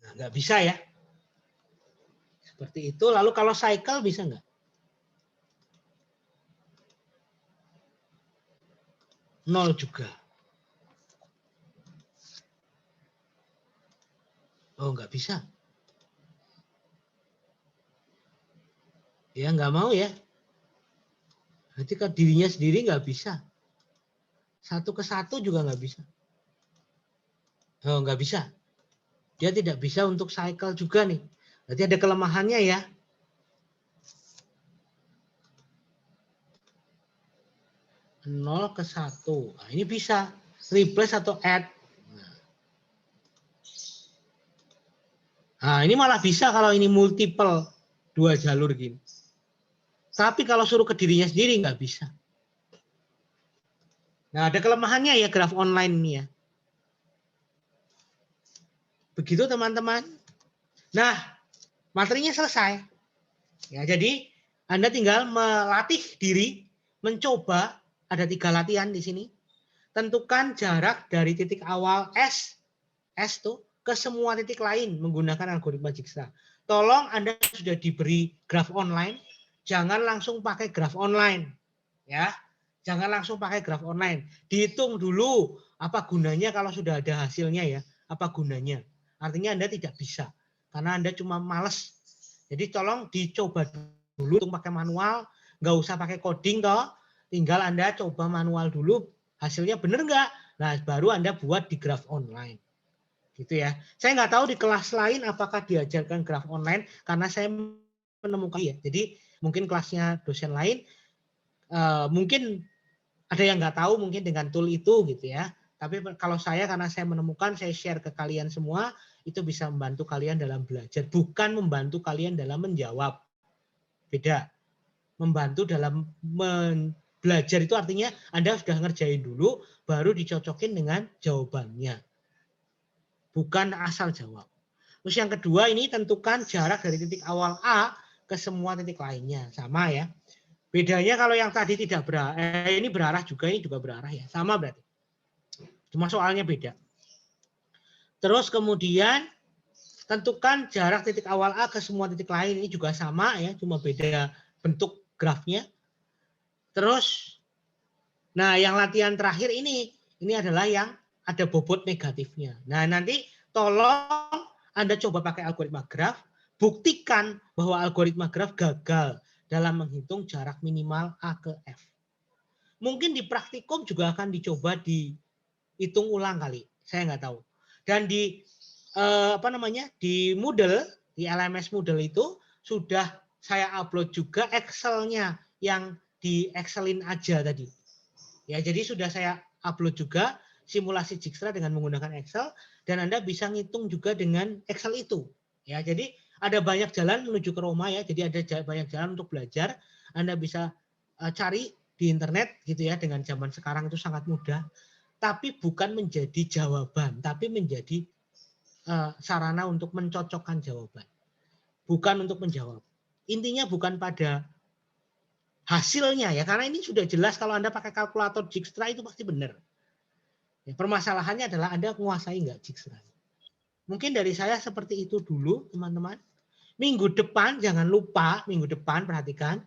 Nah, nggak bisa ya. Seperti itu. Lalu kalau cycle bisa nggak? Nol juga. Oh nggak bisa. Ya nggak mau ya. Berarti ke dirinya sendiri nggak bisa. 1 ke 1 juga nggak bisa. Oh nggak bisa. Dia tidak bisa untuk cycle juga nih. Berarti ada kelemahannya ya. Nol ke 1. Nah, ini bisa. Replace atau add. Nah ini malah bisa kalau ini multiple 2 jalur gini. Tapi kalau suruh ke dirinya sendiri nggak bisa. Nah ada kelemahannya ya graf online ini ya. Begitu teman-teman. Nah materinya selesai. Ya, jadi Anda tinggal melatih diri, mencoba, ada 3 latihan di sini. Tentukan jarak dari titik awal S tuh ke semua titik lain menggunakan algoritma Dijkstra. Tolong Anda sudah diberi graf online, jangan langsung pakai graf online. Ya, jangan langsung pakai graf online. Dihitung dulu apa gunanya kalau sudah ada hasilnya ya. Apa gunanya? Artinya Anda tidak bisa karena Anda cuma males. Jadi tolong dicoba dulu untuk pakai manual, nggak usah pakai coding toh. Tinggal Anda coba manual dulu, hasilnya benar nggak? Nah, baru Anda buat di graf online. Gitu ya. Saya nggak tahu di kelas lain apakah diajarkan graf online karena saya menemukan ya. Jadi mungkin kelasnya dosen lain mungkin ada yang nggak tahu mungkin dengan tool itu gitu ya. Tapi kalau saya karena saya menemukan, saya share ke kalian semua, itu bisa membantu kalian dalam belajar, bukan membantu kalian dalam menjawab. Beda. Membantu dalam belajar itu artinya Anda sudah ngerjain dulu, baru dicocokin dengan jawabannya. Bukan asal jawab. Terus yang kedua ini tentukan jarak dari titik awal A ke semua titik lainnya. Sama ya. Bedanya kalau yang tadi tidak berarah, ini berarah juga, ini juga berarah ya. Sama berarti. Cuma soalnya beda. Terus kemudian tentukan jarak titik awal A ke semua titik lain. Ini juga sama ya, cuma beda bentuk grafnya. Terus, nah yang latihan terakhir ini adalah yang ada bobot negatifnya. Nah nanti tolong Anda coba pakai algoritma graf, buktikan bahwa algoritma graf gagal dalam menghitung jarak minimal A ke F. Mungkin di praktikum juga akan dicoba dihitung ulang kali, saya nggak tahu. Dan di di Moodle, di LMS Moodle itu sudah saya upload juga Excel-nya yang di Excelin aja tadi. Ya, jadi sudah saya upload juga simulasi Dijkstra dengan menggunakan Excel dan Anda bisa ngitung juga dengan Excel itu. Ya, jadi ada banyak jalan menuju ke Roma ya. Jadi ada banyak jalan untuk belajar. Anda bisa cari di internet gitu ya, dengan zaman sekarang itu sangat mudah. Tapi bukan menjadi jawaban, tapi menjadi sarana untuk mencocokkan jawaban. Bukan untuk menjawab. Intinya bukan pada hasilnya ya, karena ini sudah jelas kalau Anda pakai kalkulator Dijkstra itu pasti benar. Ya, permasalahannya adalah Anda menguasai nggak Dijkstra. Mungkin dari saya seperti itu dulu teman-teman. Minggu depan jangan lupa, minggu depan perhatikan.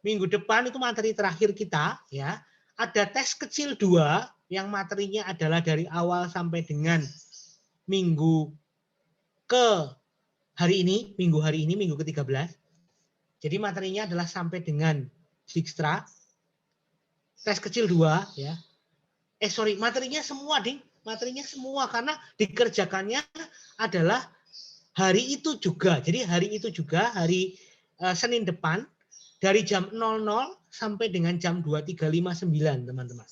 Minggu depan itu materi terakhir kita ya. Ada tes kecil 2 yang materinya adalah dari awal sampai dengan minggu ke hari ini, minggu ke-13. Jadi materinya adalah sampai dengan Dijkstra. Tes kecil 2 ya. Materinya semua, Ding. materinya semua karena dikerjakannya adalah hari itu juga. Jadi hari itu juga, hari Senin depan dari jam 00 sampai dengan jam 23.59 teman-teman.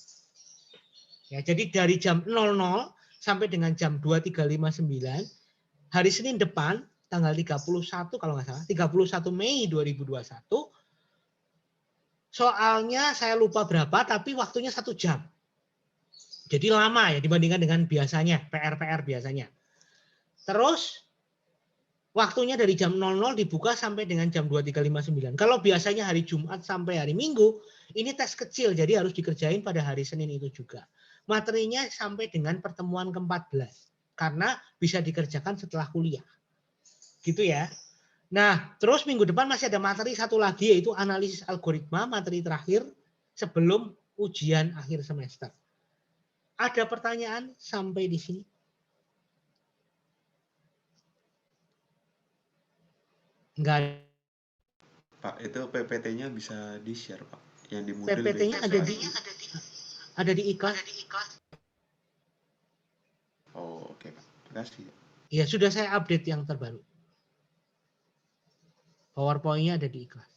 Ya, jadi dari jam 00 sampai dengan jam 23.59 hari Senin depan tanggal 31 kalau nggak salah, 31 Mei 2021. Soalnya saya lupa berapa tapi waktunya 1 jam. Jadi lama ya dibandingkan dengan biasanya, PR biasanya. Terus waktunya dari jam 00 dibuka sampai dengan jam 23.59. Kalau biasanya hari Jumat sampai hari Minggu, ini tes kecil jadi harus dikerjain pada hari Senin itu juga. Materinya sampai dengan pertemuan ke-14 karena bisa dikerjakan setelah kuliah. Gitu ya. Nah, terus minggu depan masih ada materi satu lagi yaitu analisis algoritma, materi terakhir sebelum ujian akhir semester. Ada pertanyaan sampai di sini? Enggak. Pak, itu PPT-nya bisa di-share, Pak. Yang di Moodle PPT-nya ada di Ikhlas. Oh, oke, Pak. Makasih. Ya, sudah saya update yang terbaru. PowerPoint-nya ada di Ikhlas.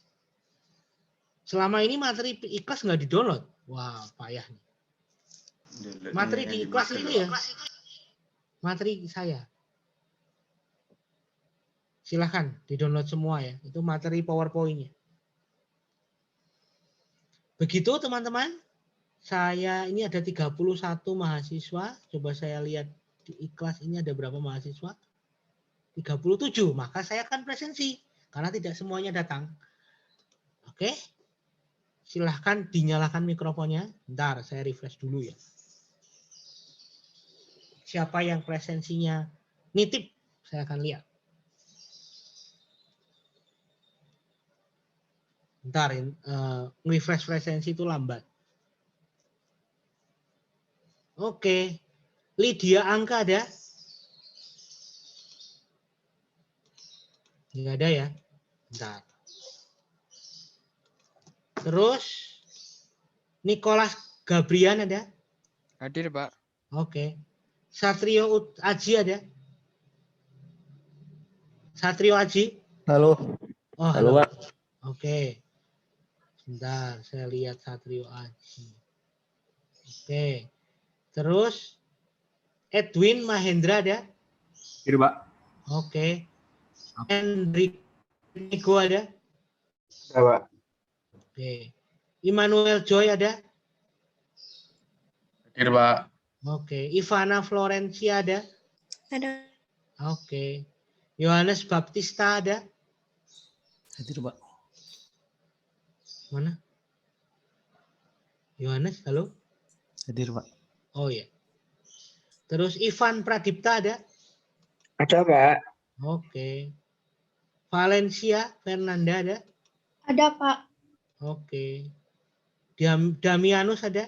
Selama ini materi Ikhlas nggak di-download. Wah, payah nih. Materi di Ikhlas itu ya. Materi saya. Silahkan di-download semua ya. Itu materi PowerPoint-nya. Begitu teman-teman. Saya ini ada 31 mahasiswa. Coba saya lihat di Ikhlas ini ada berapa mahasiswa? 37. Maka saya akan presensi. Karena tidak semuanya datang. Oke. Silahkan dinyalakan mikrofonnya. Bentar, saya refresh dulu ya. Siapa yang presensinya nitip, saya akan lihat. Bentar, refresh presensi itu lambat. Oke. Lydia Angka ada? Nggak ada ya? Bentar. Terus, Nicholas Gabrian ada? Hadir, Pak. Oke. Satrio Aji ada? Satrio Aji? Halo. Oh, Halo, Pak. Oke. Sebentar, saya lihat Satrio Aji. Oke. Terus, Edwin Mahendra ada? Ini, Pak. Oke. Enrico ada? Ya, Pak. Oke. Immanuel Joy ada? Hadir, Pak. Oke. Ivana Florencia ada? Ada. Oke. Yohanes Baptista ada? Hadir, Pak. Mana? Yohanes, halo? Hadir, Pak. Oh ya. Terus Ivan Pradipta ada? Ada, Pak. Oke. Valencia Fernanda ada? Ada, Pak. Oke. Damianus ada?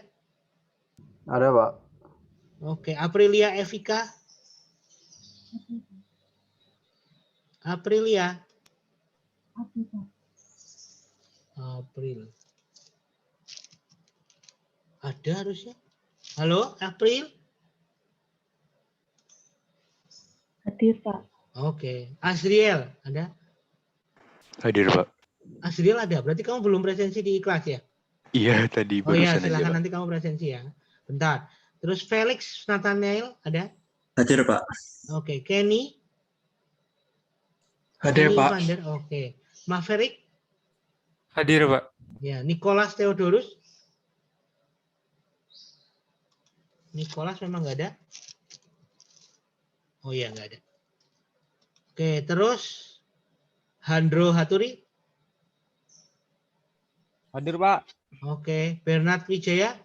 Ada, Pak. Oke. Aprilia Evika? Aprilia? April. Ada harusnya. Halo, April? Hadir, Pak. Oke. Asriel ada? Hadir, Pak. Asriel ada. Berarti kamu belum presensi di Ikhlas ya? Iya, tadi Oh ya, barusan aja, silakan Pak. nanti kamu presensi ya. Bentar. Terus Felix Nathaniel ada? Hadir, Pak. Oke. Kenny? Hadir, Kenny Pak. Vander. Oke. Maverick? Hadir, Pak. Ya. Nicholas Theodorus? Nicholas memang nggak ada? Oh iya, nggak ada. Oke. Terus Handro Haturi? Hadir, Pak. Oke. Bernard Wijaya?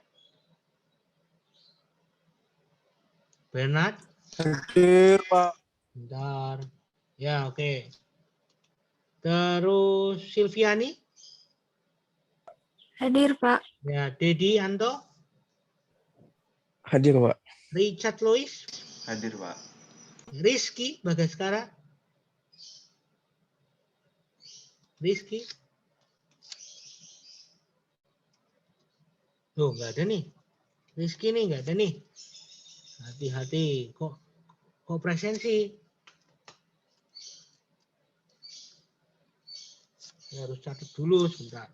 Bernard? Hadir, Pak. Bentar. Ya, oke. Terus Silviani? Hadir, Pak. Ya, Dedi Anto? Hadir, Pak. Richard Lois? Hadir, Pak. Rizky Bagaskara? Rizky? Tuh, nggak ada nih. Rizky nih, nggak ada nih. Hati-hati, kok presensi. Saya harus catat dulu sebentar.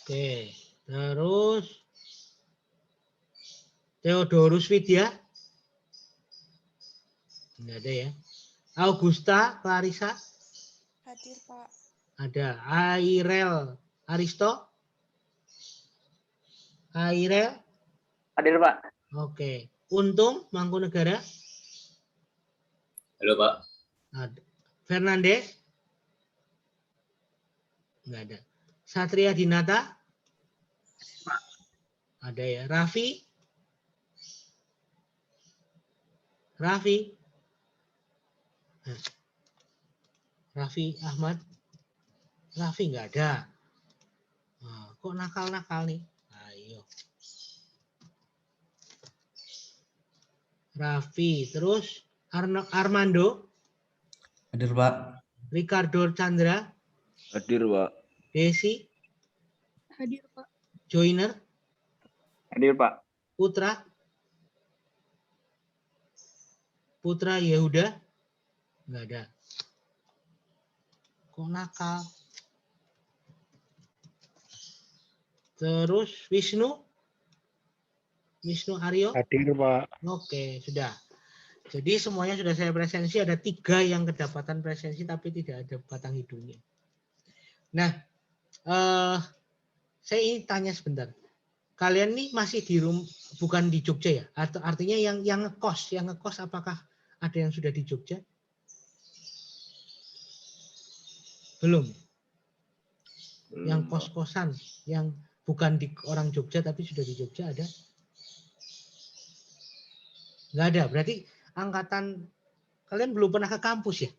Oke, terus Theodorus Widya. Enggak ada ya. Augusta Clarissa. Hadir, Pak. Ada. Airel Aristo. Airel. Hadir, Pak. Oke. Untung Mangkunegara. Halo, Pak. Ada. Fernandes. Enggak ada. Satria Dinata. Ada ya. Raffi. Nah. Raffi Ahmad. Raffi nggak ada. Nah, kok nakal-nakal nih? Ayo. Raffi. Terus Armando. Hadir, Pak. Ricardo Chandra. Hadir, Pak. Desi. Hadir, Pak. Joiner. Hadir, Pak. Putra. Putra Yehuda. Nggak ada. Kok nakal? Terus Wisnu. Wisnu Aryo. Hadir, Pak. Oke, sudah. Jadi semuanya sudah saya presensi. Ada 3 yang kedapatan presensi tapi tidak ada batang hidungnya. Nah, saya ingin tanya sebentar. Kalian nih masih di bukan di Jogja ya? Atau artinya yang ngekos apakah ada yang sudah di Jogja? Belum. Yang kos-kosan yang bukan di orang Jogja tapi sudah di Jogja ada? Nggak ada. Berarti angkatan kalian belum pernah ke kampus ya?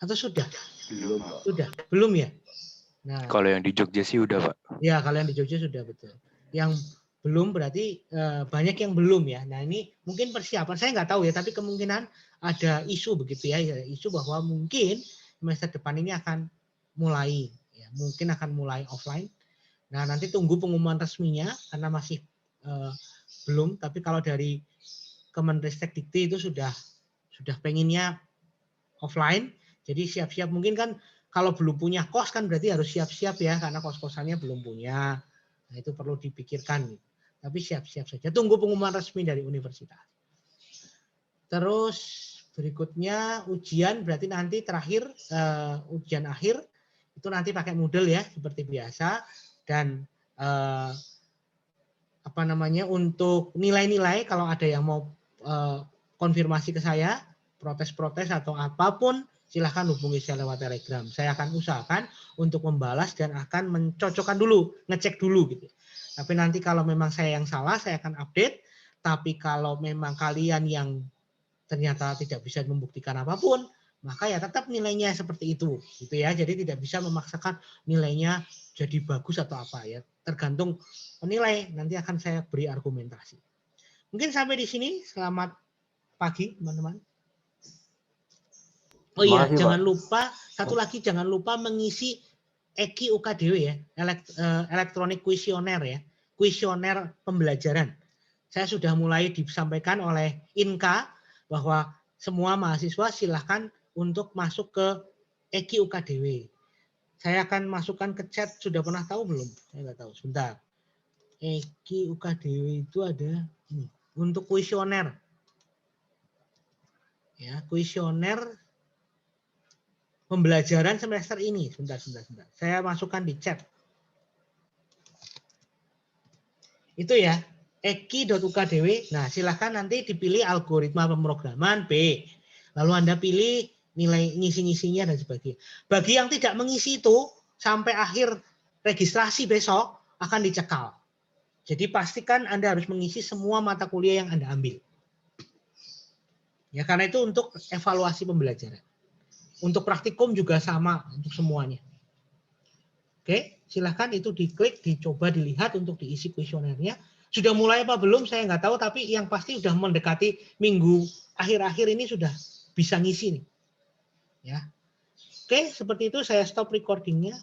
Atau sudah? Belum, Pak. Sudah. Belum ya? Nah, Kalau yang di Jogja sih udah, Pak. ya kalian di Jogja sudah betul. Yang belum berarti banyak yang belum ya. Nah ini mungkin persiapan. Saya nggak tahu ya, tapi kemungkinan ada isu begitu ya. Isu bahwa mungkin semester depan ini akan mulai. Ya, mungkin akan mulai offline. Nah nanti tunggu pengumuman resminya karena masih belum. Tapi kalau dari Kemenristek-Dikti itu sudah pengennya offline. Jadi siap-siap mungkin kan kalau belum punya kos kan berarti harus siap-siap ya karena kos-kosannya belum punya. Nah, itu perlu dipikirkan. Tapi siap-siap saja. Tunggu pengumuman resmi dari universitas. Terus berikutnya ujian berarti nanti terakhir ujian akhir itu nanti pakai Moodle ya seperti biasa dan untuk nilai-nilai kalau ada yang mau konfirmasi ke saya, protes-protes atau apapun, silahkan hubungi saya lewat Telegram. Saya akan usahakan untuk membalas dan akan mencocokkan dulu, ngecek dulu gitu. Tapi nanti kalau memang saya yang salah, saya akan update. Tapi kalau memang kalian yang ternyata tidak bisa membuktikan apapun, maka ya tetap nilainya seperti itu, gitu ya. Jadi tidak bisa memaksakan nilainya jadi bagus atau apa ya. Tergantung penilai, nanti akan saya beri argumentasi. Mungkin sampai di sini. Selamat pagi, teman-teman. Oh iya, jangan lupa satu lagi, jangan lupa mengisi EKI UKDW ya, elektronik kuesioner ya, kuesioner pembelajaran. Saya sudah mulai disampaikan oleh INKA bahwa semua mahasiswa silahkan untuk masuk ke EKI UKDW. Saya akan masukkan ke chat, sudah pernah tahu belum? Saya nggak tahu, sebentar. EKI UKDW itu ada ini, untuk kuesioner. Ya, kuesioner pembelajaran semester ini. Sebentar. Saya masukkan di chat. Itu ya, eki.ukdw. Nah, silahkan nanti dipilih algoritma pemrograman B. Lalu Anda pilih nilai ngisi-ngisinya dan sebagainya. Bagi yang tidak mengisi itu, sampai akhir registrasi besok akan dicekal. Jadi pastikan Anda harus mengisi semua mata kuliah yang Anda ambil. Ya, karena itu untuk evaluasi pembelajaran. Untuk praktikum juga sama untuk semuanya. Oke, silahkan itu diklik, dicoba dilihat untuk diisi kuesionernya. Sudah mulai apa belum saya nggak tahu, tapi yang pasti sudah mendekati minggu akhir-akhir ini sudah bisa ngisi nih. Ya. Oke, seperti itu saya stop recordingnya.